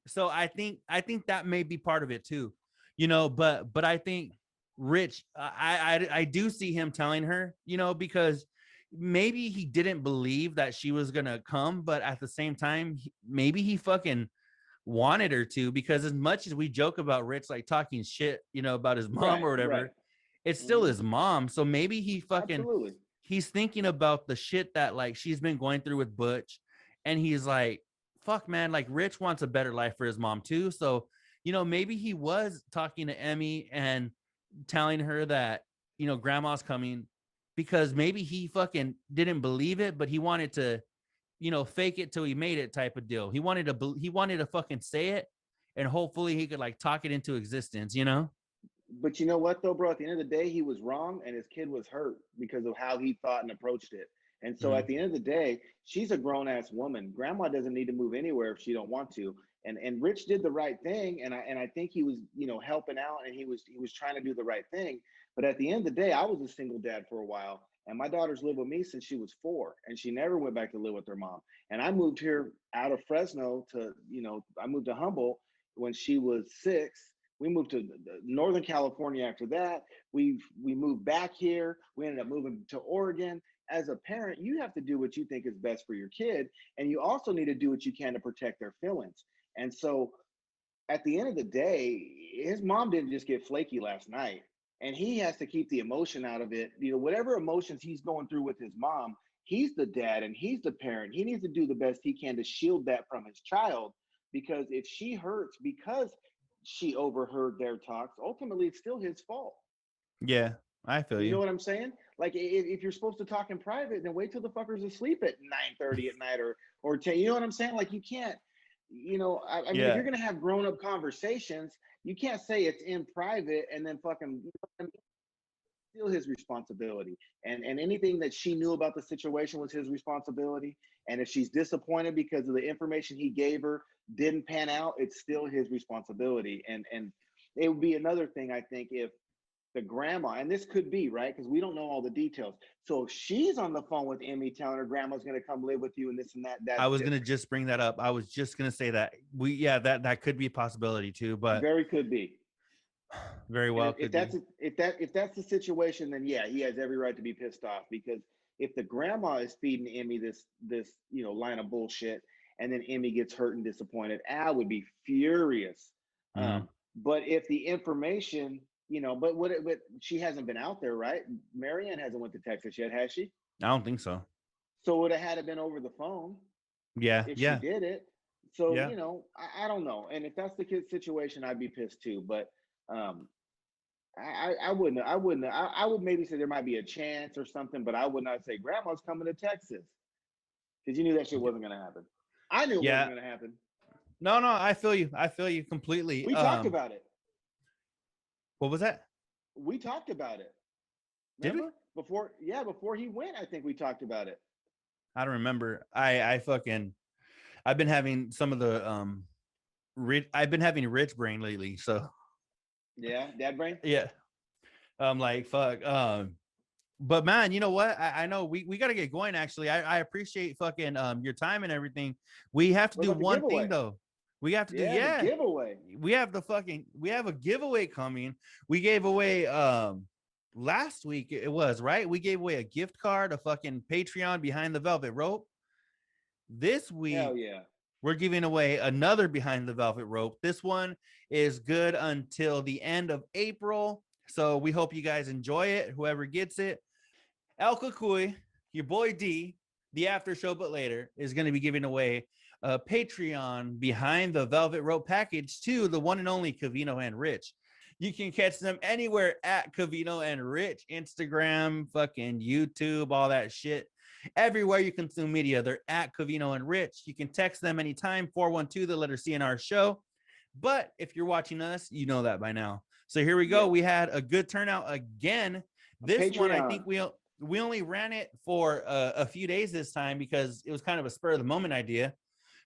so I think that may be part of it too. But I think Rich, I do see him telling her, because maybe he didn't believe that she was gonna come, but at the same time, maybe he fucking wanted her to, because as much as we joke about Rich like talking shit, about his mom Right, or right. whatever, it's still Mm-hmm. his mom. So maybe Absolutely. he's thinking about the shit that like she's been going through with Butch, and he's like, fuck man, like Rich wants a better life for his mom too. So maybe he was talking to Emmy and telling her that grandma's coming, because maybe he fucking didn't believe it, but he wanted to fake it till he made it type of deal. He wanted to fucking say it, and hopefully he could like talk it into existence. But you know what though, bro? At the end of the day, he was wrong, and his kid was hurt because of how he thought and approached it. And so at Mhm. the end of the day, she's a grown ass woman. Grandma doesn't need to move anywhere if she don't want to. And Rich did the right thing, and I think he was helping out, and he was trying to do the right thing. But at the end of the day, I was a single dad for a while, and my daughter's lived with me since she was 4, and she never went back to live with her mom. And I moved here out of Fresno to I moved to Humboldt when she was 6. We moved to Northern California after that. We moved back here. We ended up moving to Oregon. As a parent, you have to do what you think is best for your kid, and you also need to do what you can to protect their feelings. And so, at the end of the day, his mom didn't just get flaky last night, and he has to keep the emotion out of it. Whatever emotions he's going through with his mom, he's the dad and he's the parent. He needs to do the best he can to shield that from his child, because if she hurts because she overheard their talks, ultimately it's still his fault. Yeah, I feel You know you. what I'm saying? Like, if you're supposed to talk in private, then wait till the fucker's asleep at 9:30 at night, or 10. You know what I'm saying? Like, you can't. I mean, if Yeah. you're gonna have grown up conversations, you can't say it's in private and then fucking. still his responsibility. And anything that she knew about the situation was his responsibility. And if she's disappointed because of the information he gave her didn't pan out, it's still his responsibility. And it would be another thing, I think, if the grandma, and this could be right because we don't know all the details. So if she's on the phone with Emmy telling her grandma's going to come live with you and this and that, I that's was different. gonna just bring that up. I was just gonna say that that could be a possibility too, but Very could be. very And well could be. if that's the situation, then yeah, he has every right to be pissed off because if the grandma is feeding Emmy this line of bullshit, and then Emmy gets hurt and disappointed, Al would be furious. Mhm. But if the information, but she hasn't been out there, right? Marianne hasn't went to Texas yet, has she? I don't think so. So it would have had to been over the phone Yeah, if she yeah, did it. So yeah. I don't know. And if that's the kid's situation, I'd be pissed too. But um, I wouldn't. I would maybe say there might be a chance or something, but I would not say grandma's coming to Texas because you knew that shit wasn't going to happen. I knew it wasn't Yeah. going to happen. No, I feel you. I feel you completely. We talked about it. What was that? We talked about it. Did we? Before he went, I think we talked about it. I don't remember. I've been having some of the I've been having rich brain lately, so Yeah, dad brain. yeah. I'm like fuck. But man, you know what? I know we got to get going. Actually, I appreciate fucking your time and everything. We have to What do about the one giveaway? thing though. We have to do The giveaway. We have a giveaway coming. We gave away last week it was right. We gave away a gift card, a fucking Patreon behind the velvet rope. This week Hell yeah. we're giving away another behind the velvet rope. This one is good until the end of April. So we hope you guys enjoy it. Whoever gets it, El Cucuy, your boy D, the after show, but later is going to be giving away a Patreon behind the velvet rope package to the one and only Cavino and Rich. You can catch them anywhere at Cavino and Rich, Instagram, fucking YouTube, all that shit. Everywhere you consume media, they're at Cavino and Rich. You can text them anytime, 412, the letter C in our show. But if you're watching us, you know that by now. So here we go. Yep. We had a good turnout again. This Patreon. one, I think we only ran it for a few days this time because it was kind of a spur of the moment idea,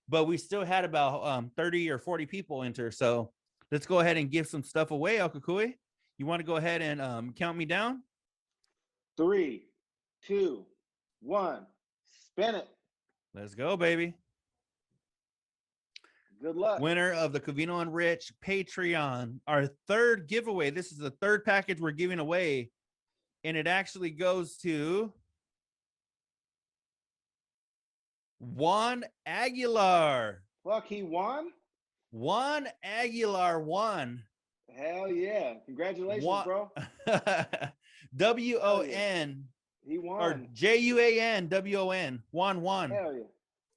but we still had about 30 or 40 people enter. So let's go ahead and give some stuff away. El Cucuy, you want to go ahead and count me down? 3, 2, 1. Spin it. Let's go, baby. Good luck. Winner of the Cavino and Rich Patreon, our third giveaway. This is the third package we're giving away, and it actually goes to Juan Aguilar. Fuck, he won? Juan Aguilar won. Hell yeah. Congratulations, bro. WON. He won. Or JUAN. Juan. Hell yeah.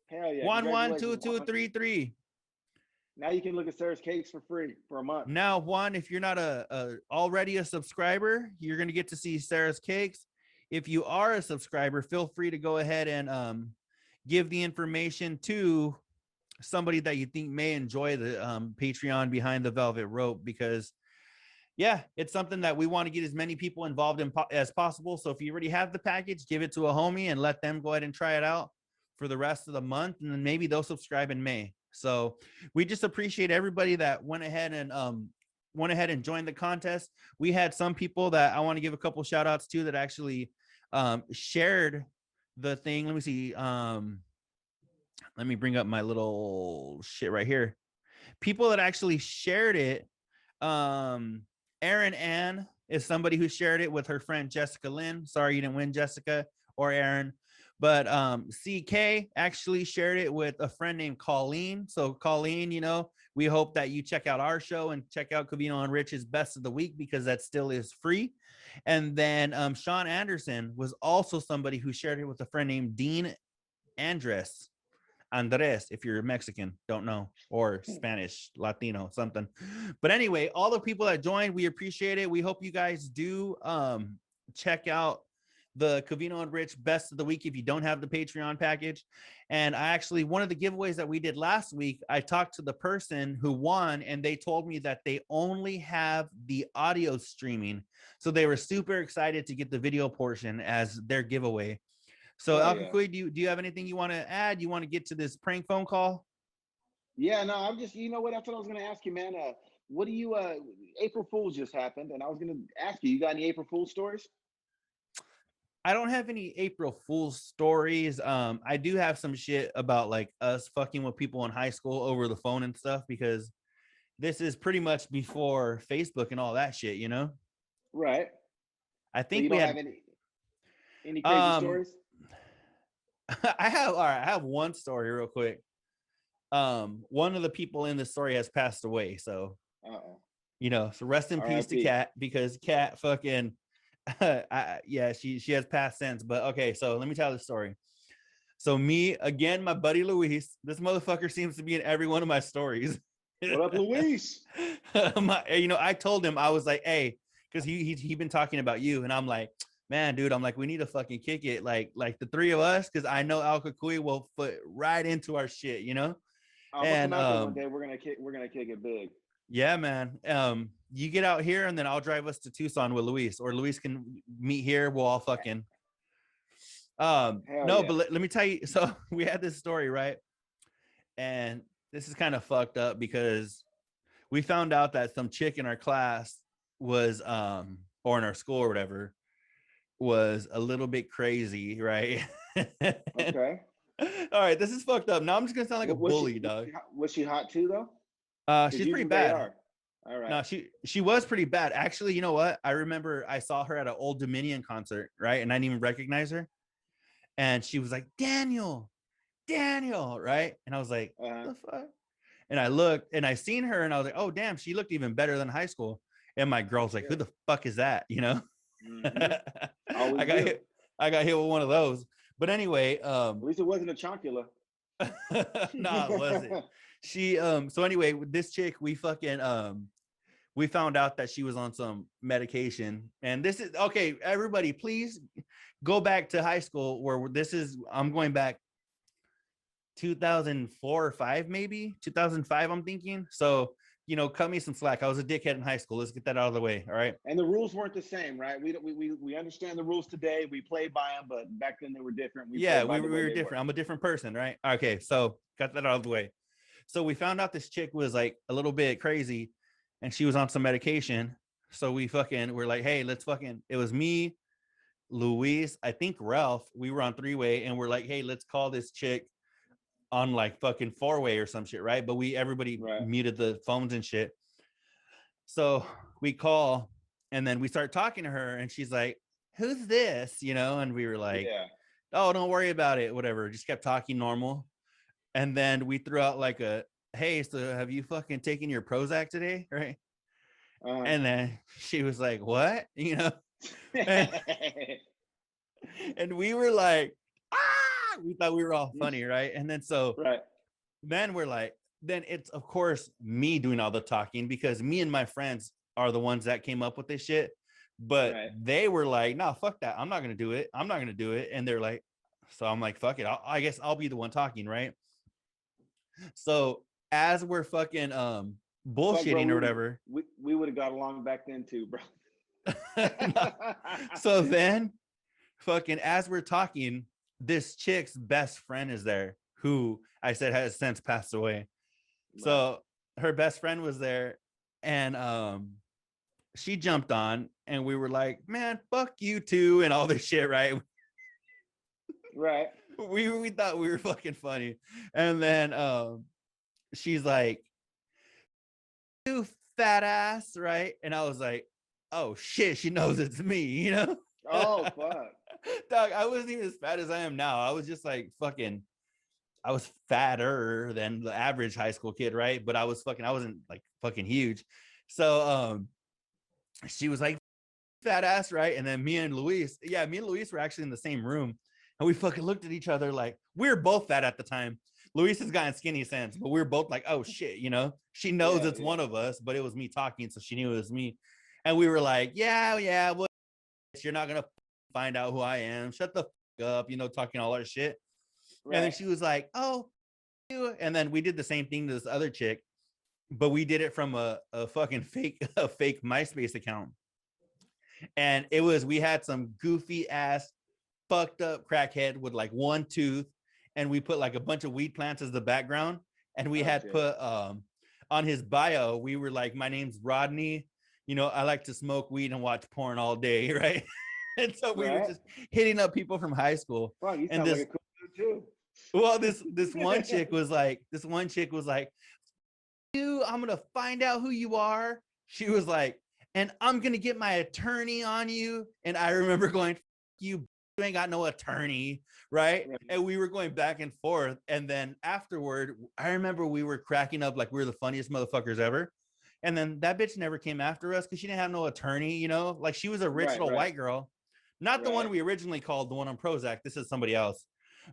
Hell yeah. 112233. Now you can look at Sarah's cakes for free for a month. Now, Juan, if you're not already a subscriber, you're going to get to see Sarah's cakes. If you are a subscriber, feel free to go ahead and give the information to somebody that you think may enjoy the Patreon behind the velvet rope, because yeah, it's something that we want to get as many people involved in as possible. So if you already have the package, give it to a homie and let them go ahead and try it out for the rest of the month, and then maybe they'll subscribe in May. So we just appreciate everybody that went ahead and joined the contest. We had some people that I want to give a couple shout outs to that actually shared the thing. Let me see. Let me bring up my little shit right here. People that actually shared it. Erin Ann is somebody who shared it with her friend Jessica Lynn. Sorry you didn't win, Jessica or Erin. But CK actually shared it with a friend named Colleen. So Colleen, we hope that you check out our show and check out Cavino and Rich's Best of the Week, because that still is free. And then Sean Anderson was also somebody who shared it with a friend named Dean Andres, if you're Mexican, don't know, or Spanish, Latino, something. But anyway, all the people that joined, we appreciate it. We hope you guys do check out the Covino and Rich Best of the Week if you don't have the Patreon package. And I actually, one of the giveaways that we did last week, I talked to the person who won, and they told me that they only have the audio streaming. So they were super excited to get the video portion as their giveaway. So, Alcacui, do you have anything you want to add? You want to get to this prank phone call? Yeah, no, I'm just, you know what? That's what I was going to ask you, man. What do you, April Fool's just happened, and I was going to ask you, you got any April Fool's stories? I don't have any April Fool's stories. I do have some shit about like us fucking with people in high school over the phone and stuff, because this is pretty much before Facebook and all that shit, you know? Right. I So you think we don't had have any crazy stories? I have one story real quick. One of the people in the story has passed away, so you know, so rest in peace to Kat, because Kat fucking yeah, she has passed since. But okay, so let me tell the story. So me again, my buddy Luis, this motherfucker seems to be in every one of my stories. What up, Luis? You know, I told him, I was like, hey, because he been talking about you, and I'm like, man, dude, I'm like, we need to fucking kick it, like the three of us, because I know Al Cucuy will fit right into our shit, you know. I'm gonna come out there one day. We're gonna kick it big. Yeah, man. You get out here, and then I'll drive us to Tucson with Luis, or Luis can meet here. We'll all fucking. No, yeah. But let me tell you. So we had this story, right? And this is kind of fucked up because we found out that some chick in our class was, or in our school or whatever, was a little bit crazy, right? Okay. All right, this is fucked up. Now I'm just gonna sound like a bully, dog. Was she hot too, though? She's pretty bad. All right. No, she was pretty bad. Actually, you know what? I remember I saw her at an Old Dominion concert, right? And I didn't even recognize her. And she was like, Daniel, right? And I was like, what the fuck? And I looked and I seen her and I was like, oh, damn, she looked even better than high school. And my girl's like, who the fuck is that? You know? Mm-hmm. I got hit with one of those. But anyway, at least it wasn't a choncula. No, it wasn't. She so anyway, with this chick, we fucking we found out that she was on some medication. And this is okay, everybody, please go back to high school where this is, I'm going back 2004 or 5, maybe 2005, I'm thinking. So, you know, cut me some slack. I was a dickhead in high school. Let's get that out of the way. All right. And the rules weren't the same, right? We understand the rules today. We play by them, but back then they were different. We were different. I'm a different person, right? Okay, so got that out of the way. So we found out this chick was like a little bit crazy, and she was on some medication. So we're like, hey, let's fucking. It was me, Luis, I think Ralph. We were on 3-way, and we're like, hey, let's call this chick on like fucking 4-way or some shit, right? But everybody muted the phones and shit. So we call, and then we start talking to her, and she's like, who's this? You know, and we were like, oh, don't worry about it, whatever. Just kept talking normal. And then we threw out like hey, so have you fucking taken your Prozac today? Right. And then she was like, what? You know? And we were like, we thought we were all funny, right? And then then we're like, then it's of course me doing all the talking, because me and my friends are the ones that came up with this shit. But they were like, no, fuck that. I'm not gonna do it. And they're like, so I'm like, fuck it. I guess I'll be the one talking, right? So as we're fucking bullshitting or whatever, we would have got along back then too, bro. So then fucking as we're talking, this chick's best friend is there, who I said has since passed away. So her best friend was there, and she jumped on, and we were like, man, fuck you too, and all this shit, right? Right. We thought we were fucking funny. And then she's like, you fat ass, right? And I was like, oh shit, she knows it's me, you know? Oh fuck. Dog, I wasn't even as fat as I am now. I was just like fucking, I was fatter than the average high school kid, right? But I wasn't like fucking huge. So she was like, fat ass, right? And then me and Luis were actually in the same room, and we fucking looked at each other like, we were both fat at the time. Luis has gotten skinny since, but we were both like, oh shit, you know, she knows it's one of us, but it was me talking, so she knew it was me. And we were like, yeah, well, you're not gonna find out who I am. Shut the fuck up, talking all our shit. Right. And then she was like, oh, you. And then we did the same thing to this other chick, but we did it from a fucking fake MySpace account. And we had some goofy ass fucked up crackhead with like one tooth, and we put like a bunch of weed plants as the background, and we had put on his bio, we were like, my name's Rodney, I like to smoke weed and watch porn all day, right? And so we were just hitting up people from high school. Wow, you and sound like a cool dude too. Well, this one chick was like, you, I'm gonna find out who you are. She was like, and I'm gonna get my attorney on you. And I remember going, you ain't got no attorney, right? And we were going back and forth. And then afterward, I remember we were cracking up like we were the funniest motherfuckers ever. And then that bitch never came after us because she didn't have no attorney, like she was a rich little white girl, not the one we originally called, the one on Prozac. This is somebody else.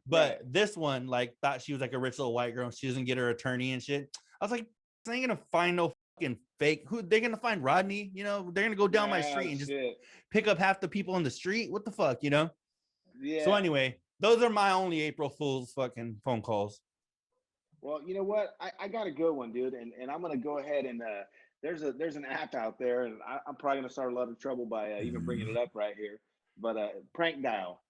But this one like thought she was like a rich little white girl. She doesn't get her attorney and shit. I was like, they ain't gonna find no fucking fake. Who they're gonna find? Rodney? They're gonna go down my street and just pick up half the people on the street. What the fuck, Yeah. So anyway, those are my only April Fool's fucking phone calls. Well, you know what? I got a good one, dude, and I'm gonna go ahead and there's an app out there, and I'm probably gonna start a lot of trouble by even bringing it up right here. But Prank Dial,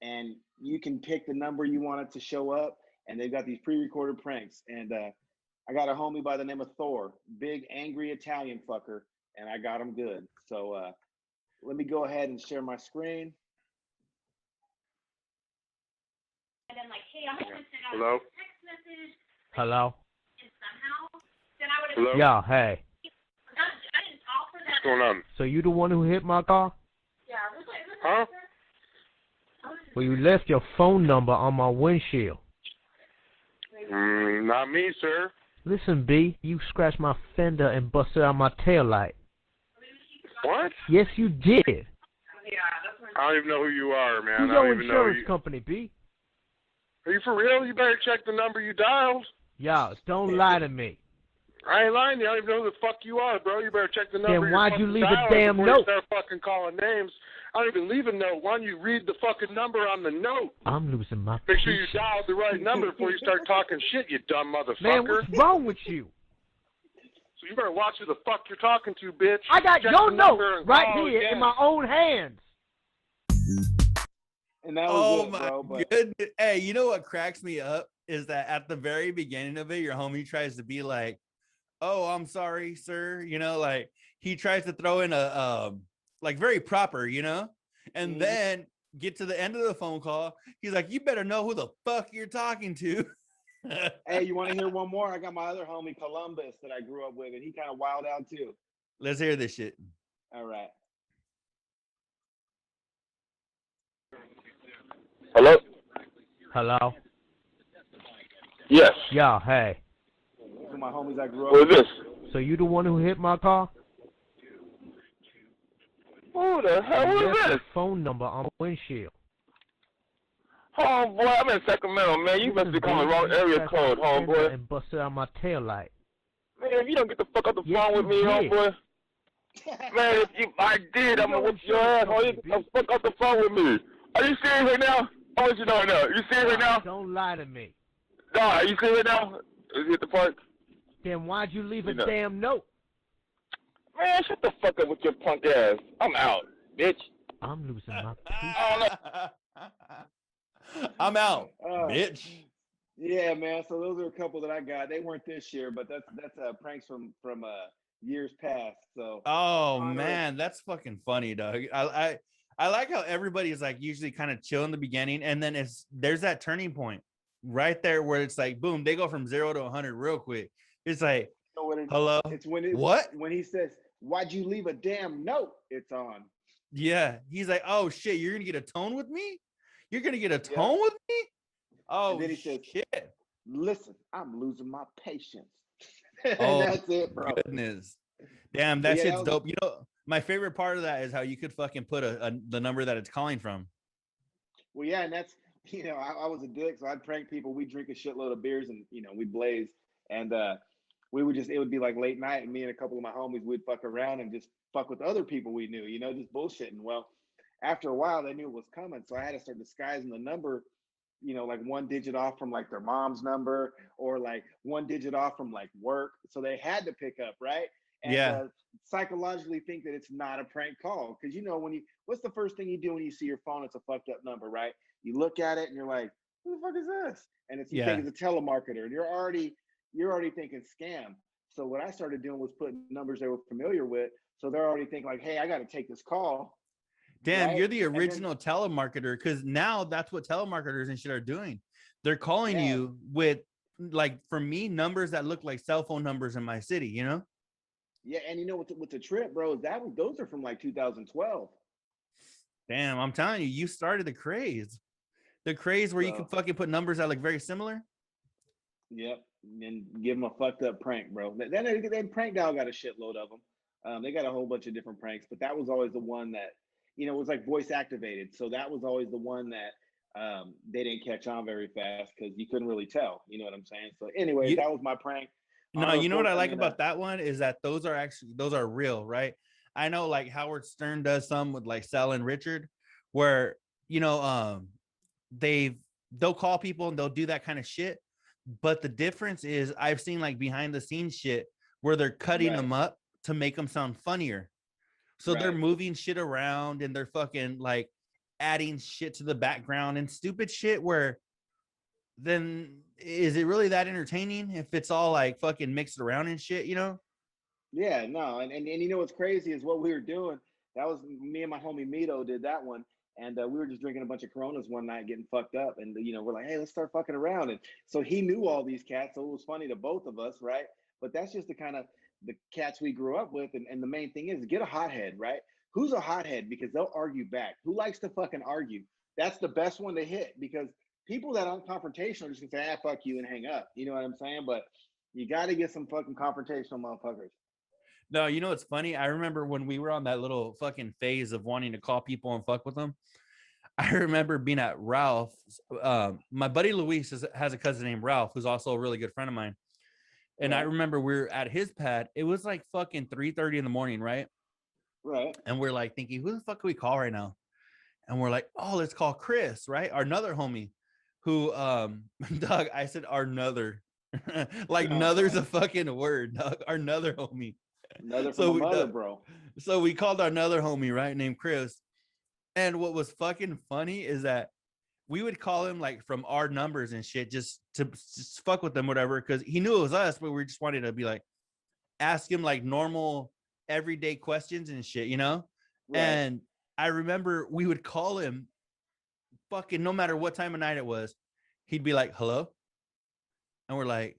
and you can pick the number you want it to show up, and they've got these pre-recorded pranks. And I got a homie by the name of Thor, big angry Italian fucker, and I got him good. So let me go ahead and share my screen. And then like, hey, I'm gonna send out Hello? a text message. Hello? And somehow, then I would Hello? have. Yeah, hey. I didn't offer that. What's going on? So you the one who hit my car? Yeah, Huh? Well, you left your phone number on my windshield. Not me, sir. Listen, B, you scratched my fender and busted out my taillight. What? Yes, you did. I don't even know who you are, man. Who's I don't your even know insurance you. company, B? Are you for real? You better check the number you dialed. Yeah, don't lie to me. I ain't lying to you. I don't even know who the fuck you are, bro. You better check the number. Then why'd you leave a dialing damn before note? You start fucking calling names. I don't even leave a note. Why don't you read the fucking number on the note? I'm losing my Make sure you patience. dial the right number before you start talking shit, you dumb motherfucker. Man, what's wrong with you? So you better watch who the fuck you're talking to, bitch. I got Check your the note number and right call here again. in my own hands. And that was it, my bro. But goodness. Hey, you know what cracks me up is that at the very beginning of it, your homie tries to be like, oh, I'm sorry, sir. Like he tries to throw in a like very proper, and then get to the end of the phone call. He's like, you better know who the fuck you're talking to. hey, you want to hear one more? I got my other homie Columbus that I grew up with, and he kind of wild out too. Let's hear this shit. All right. Hello? Hello? Yes. Yeah, hey. These are my homies I grew up Who is with. this? So you the one who hit my car? Who the hell You is left this? your phone number on my windshield. Homeboy, I'm in Sacramento, man. You must be calling the wrong area code, homeboy. And busted out my taillight. Man, if you don't get the fuck off the Yes, phone with me, you did. homeboy. Man, if I did, I'm gonna whip your ass. Oh, you get the fuck off the phone with me. Are you serious right now? I want you to know. You serious right now? Don't lie to me. No, are you serious right now? Is he at the park? Then why'd you leave a know. damn note? Man, shut the fuck up with your punk ass. I'm out, bitch. I'm losing my peace. I'm out, bitch. Yeah, man. So those are a couple that I got. They weren't this year, but that's pranks from years past. So Man, that's fucking funny, Doug. I like how everybody's like usually kind of chill in the beginning, and then there's that turning point right there where it's like boom, they go from 0 to 100 real quick. It's like, you know what hello. It's when when he says, "Why'd you leave a damn note?" It's on. Yeah, he's like, oh shit, you're gonna get a tone with me? You're gonna get a tone with me? Oh, and then he says, shit. Listen, I'm losing my patience. Oh, that's it, bro. Goodness. Damn, that shit's dope. My favorite part of that is how you could fucking put the number that it's calling from. Well, yeah, and that's, I was a dick, so I'd prank people. We'd drink a shitload of beers and, we'd blaze. And it would be like late night, and me and a couple of my homies, we'd fuck around and just fuck with other people we knew, just bullshitting. Well, after a while, they knew it was coming. So I had to start disguising the number, like one digit off from like their mom's number, or like one digit off from like work. So they had to pick up, right? And Yeah. psychologically think that it's not a prank call. Because what's the first thing you do when you see your phone? It's a fucked up number, right? You look at it and you're like, who the fuck is this? And you think Yeah. it's a telemarketer, and you're already thinking scam. So what I started doing was putting numbers they were familiar with. So they're already thinking like, hey, I got to take this call. Damn, Right. you're the And then, original telemarketer, because now that's what telemarketers and shit are doing. They're calling yeah. you with, like, for me, numbers that look like cell phone numbers in my city, you know? Yeah. And with the trip, bro, those are from like 2012. Damn, I'm telling you, you started the craze. The craze where you can So, fucking put numbers that look very similar. yep. And give them a fucked up prank, bro. Then Prank Dial got a shitload of them. They got a whole bunch of different pranks, but that was always the one that, was like voice activated. So that was always the one that they didn't catch on very fast because you couldn't really tell. You know what I'm saying? So, anyways, You that was my prank. No, you know what I like And about that one is that those are real, right? I know, like, Howard Stern does some with like Sal and Richard, where they'll call people and they'll do that kind of shit. But the difference is I've seen like behind the scenes shit where they're cutting right, them up to make them sound funnier. So they're right. moving shit around and they're fucking like adding shit to the background and stupid shit, where then is it really that entertaining if it's all like fucking mixed around and shit, you know? Yeah, no, and what's crazy is what we were doing. That was me and my homie Mito did that one, and we were just drinking a bunch of Coronas one night, getting fucked up, and we're like, hey, let's start fucking around, and so he knew all these cats, so it was funny to both of us, right? But that's just the kind of the cats we grew up with, and the main thing is get a hothead, right? Who's a hothead? Because they'll argue back. Who likes to fucking argue? That's the best one to hit, because people that aren't confrontational are just gonna say, ah, fuck you, and hang up. You know what I'm saying? But you got to get some fucking confrontational motherfuckers. No, you know what's funny? I remember when we were on that little fucking phase of wanting to call people and fuck with them. I remember being at Ralph's. My buddy Luis has a cousin named Ralph, who's also a really good friend of mine. And I Right. remember we were at his pad. It was like fucking 3:30 in the morning, right? Right. And we're like thinking, who the fuck can we call right now? And we're like, oh, let's call Chris, right? Our another homie who Doug, I said our another. Like nother's a fucking word, Doug. Our another homie. Another from So my we mother, bro. so we called our another homie, right, named Chris. And what was fucking funny is that we would call him like from our numbers and shit, just fuck with them, whatever, because he knew it was us, but we just wanted to be like, ask him like normal everyday questions and shit, you know? Right. And I remember we would call him fucking no matter what time of night it was, he'd be like, hello. And we're like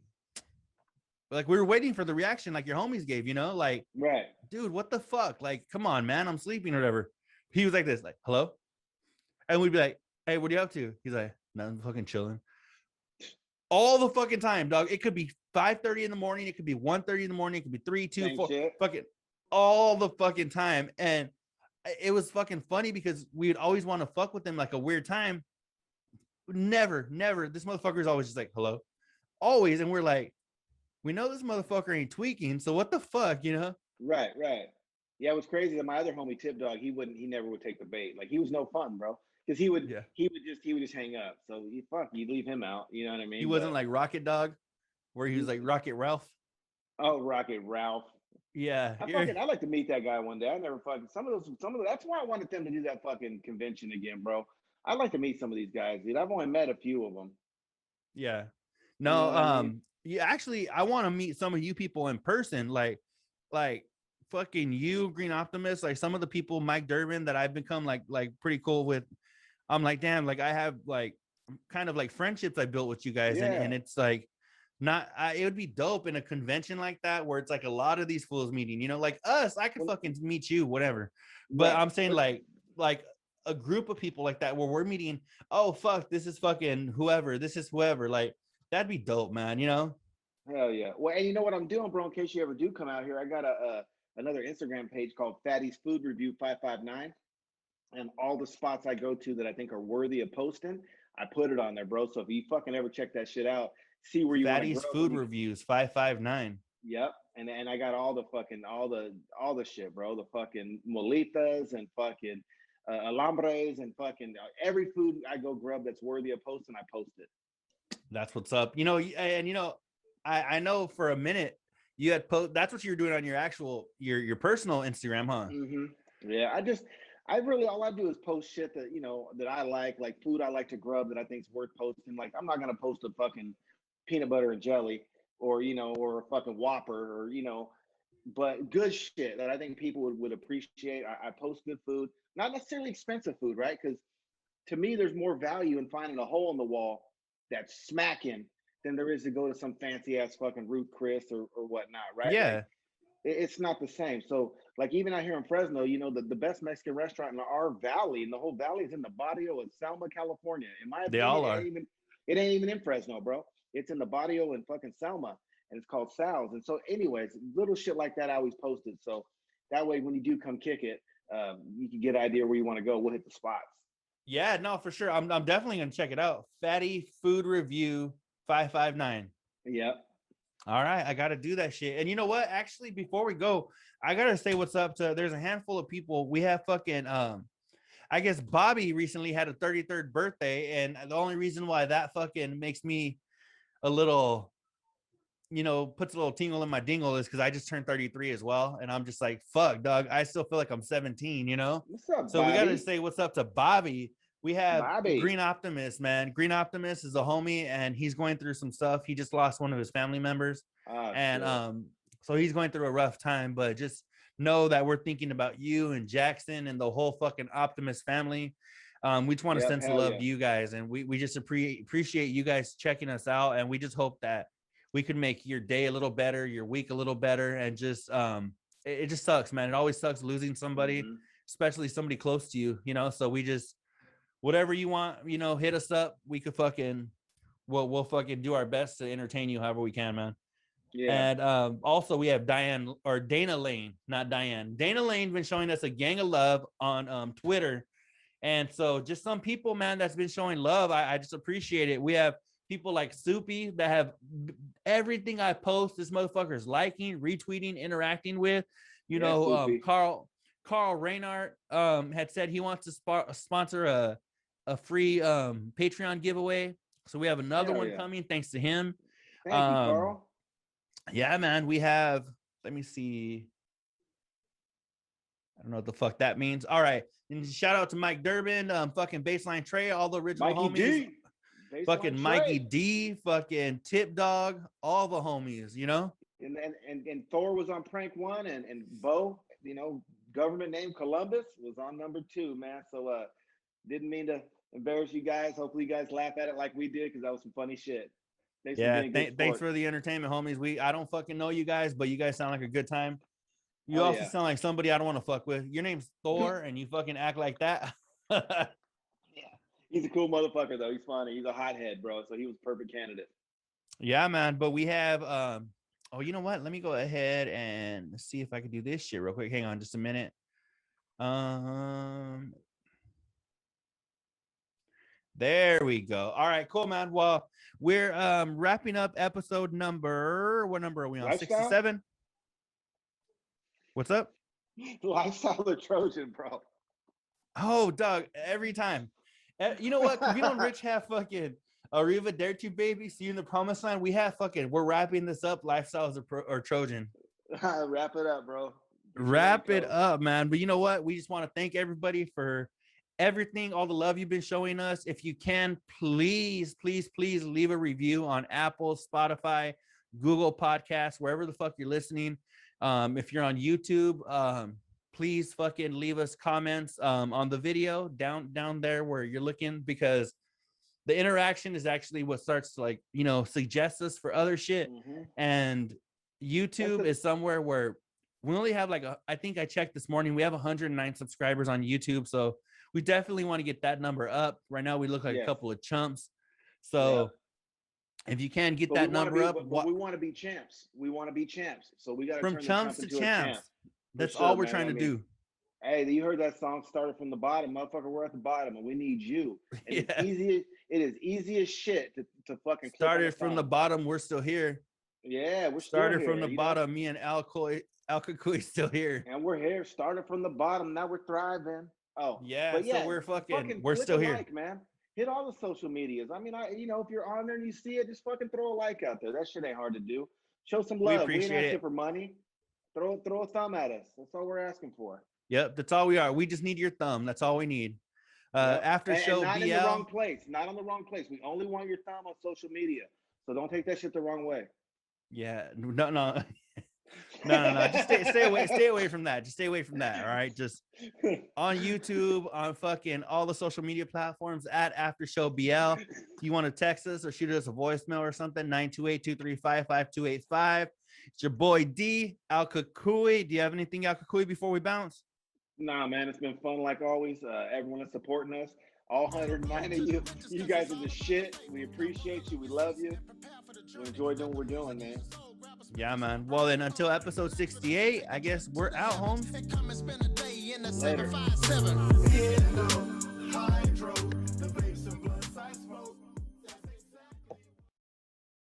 we were waiting for the reaction like your homies gave, you know, like, Right. dude, what the fuck? Like, come on, man, I'm sleeping or whatever. He was like this, like, hello. And we'd be like, hey, what are you up to? He's like, nothing, fucking chilling. All the fucking time, dog. It could be 5:30 in the morning. It could be 1:30 in the morning. It could be 3, 2, Same 4. shit. Fucking all the fucking time. And it was fucking funny because we would always want to fuck with them like a weird time. Never. This motherfucker is always just like, hello. Always. And we're like, we know this motherfucker ain't tweaking. So what the fuck, you know? Right. Right. Yeah, it was crazy that my other homie Tip Dog, he never would take the bait. Like he was no fun, bro. Because Yeah. he would just hang up. So you leave him out. You know what I mean? He wasn't like Rocket Dog, where he was like Rocket Ralph. Oh, Rocket Ralph. Yeah. I'd like to meet that guy one day. I never fucking that's why I wanted them to do that fucking convention again, bro. I'd like to meet some of these guys, dude. I've only met a few of them. Yeah. You know No, what I mean? yeah, actually I want to meet some of you people in person, like fucking you, Green Optimist, like some of the people, Mike Durbin, that I've become like pretty cool with. I'm like, damn, like I have like kind of like friendships I built with you guys, and Yeah. it's like it would be dope in a convention like that where it's like a lot of these fools meeting, you know, like us. I could Well, fucking meet you, whatever. But right. I'm saying like a group of people like that where we're meeting, oh fuck, this is fucking whoever, this is whoever, like that'd be dope, man, you know? Hell yeah. Well, and you know what I'm doing, bro, in case you ever do come out here, I got another Instagram page called Fatty's Food Review 559. And all the spots I go to that I think are worthy of posting, I put it on there, bro. So if you fucking ever check that shit out, see where you want to Fatty's grow. Food Reviews 559. Yep. And I got all the fucking all the shit, bro. The fucking molitas and fucking alambres and fucking every food I go grub that's worthy of posting, I post it. That's what's up. I know for a minute you had that's what you were doing on your actual your personal Instagram, huh? Yeah, I really all I do is post shit that that I like food I like to grub that I think is worth posting. Like I'm not gonna post a fucking peanut butter and jelly or or a fucking Whopper or but good shit that I think people would appreciate. I post good food, not necessarily expensive food, right? Because to me, there's more value in finding a hole in the wall that's smacking than there is to go to some fancy ass fucking Ruth Chris or whatnot, right? Like Yeah. it's not the same. So like even out here in Fresno, the best Mexican restaurant in our valley, and the whole valley is in the barrio of Selma, California. In my They opinion, all are. it ain't even in Fresno, bro. It's in the barrio in fucking Selma, and it's called Sal's. And so, anyways, little shit like that I always posted. So that way, when you do come kick it, you can get an idea where you want to go. We'll hit the spots. Yeah, no, for sure. I'm definitely gonna check it out. Fatty Food Review 559. Yep. All right, I gotta do that shit. And you know what? Actually, before we go, I gotta say what's up to. There's a handful of people. We have fucking I guess Bobby recently had a 33rd birthday, and the only reason why that fucking makes me a little, puts a little tingle in my dingle is because I just turned 33 as well, and I'm just like, fuck, dog. I still feel like I'm 17, What's up, So we Bobby? gotta say what's up to Bobby. We have Bobby. Green Optimist, man. Green Optimist is a homie, and he's going through some stuff. He just lost one of his family members, and shit. so he's going through a rough time. But just know that we're thinking about you and Jackson and the whole fucking Optimist family. We just want to send some love to you guys, and we just appreciate you guys checking us out, and we just hope that we could make your day a little better, your week a little better, and just it just sucks, man. It always sucks losing somebody, especially somebody close to you, So we just whatever you want, hit us up. We could we'll fucking do our best to entertain you however we can, man. Yeah. And also we have Dana Lane, not Diane. Dana Lane been showing us a gang of love on Twitter. And so just some people, man, that's been showing love. I just appreciate it. We have people like Soupy that have everything I post, this motherfucker's liking, retweeting, interacting with. Carl Reinhardt had said he wants to sponsor a free Patreon giveaway. So we have another one coming thanks to him. Thank you, Carl. Yeah, man. We have, let me see. I don't know what the fuck that means. All right. And shout out to Mike Durbin, fucking Baseline Trey, all the original Mikey homies. D. Fucking Mikey D, fucking Tip Dog, all the homies, And Thor was on prank 1, and Bo, government name Columbus was on number 2, man. So didn't mean to embarrass you guys. Hopefully you guys laugh at it like we did, because that was some funny shit. Thanks for the entertainment, homies. I don't fucking know you guys, but you guys sound like a good time. You also sound like somebody I don't want to fuck with. Your name's Thor, and you fucking act like that. Yeah, he's a cool motherfucker though. He's funny. He's a hothead, bro. So he was a perfect candidate. Yeah, man. But we have oh, you know what? Let me go ahead and see if I can do this shit real quick. Hang on just a minute. There we go. All right, cool, man. Well, we're wrapping up episode number. What number are we on? Lifestyle? 67. What's up? Lifestyle or Trojan, bro. Oh, Doug, every time. You know what? We don't Rich have fucking Arriva Dare to baby. See you in the promised land. We're wrapping this up. Lifestyles or Trojan. Wrap it up, bro. Wrap it up, man. But you know what? We just want to thank everybody for everything, all the love you've been showing us. If you can, please leave a review on Apple, Spotify, Google Podcasts, wherever the fuck you're listening. If you're on YouTube, please fucking leave us comments on the video down there where you're looking, because the interaction is actually what starts to suggest us for other shit. And YouTube is somewhere where we only have I think I checked this morning, we have 109 subscribers on YouTube. So we definitely want to get that number up. Right now we look like a couple of chumps. So if you can get that number up, but we want to be champs. We want to be champs. So we got to from turn chumps to champs. That's all we're trying to do. Hey, you heard that song, started from the bottom, motherfucker. We're at the bottom, and we need you. And it is easy as shit to fucking started from the bottom. We're still here. Yeah, we're started from the bottom. Me and Al Cucuy still here, and we're here. Started from the bottom. Now we're thriving. Oh, Yeah, but yeah, so we're fucking we're click still a here. like, man. Hit all the social medias. I mean, if you're on there and you see it, just fucking throw a like out there. That shit ain't hard to do. Show some We love. We ain't appreciate asking it. for money. Throw a thumb at us. That's all we're asking for. Yep, that's all we are. We just need your thumb. That's all we need. Yep. After And show not in the wrong BL. place. Not on the wrong place. We only want your thumb on social media. So don't take that shit the wrong way. Yeah, no. No. Just stay away from that. Just stay away from that. All right. Just on YouTube, on fucking all the social media platforms at AfterShowBL. If you want to text us or shoot us a voicemail or something, 928-235-5285. It's your boy D, Al Cucuy. Do you have anything, Al Cucuy, before we bounce? Nah, man, it's been fun like always. Everyone is supporting us. All 109 of you. You guys are the shit. We appreciate you. We love you. We enjoy doing what we're doing, man. Yeah, man. Well, then until episode 68, I guess we're out, homes. Later. Hydro.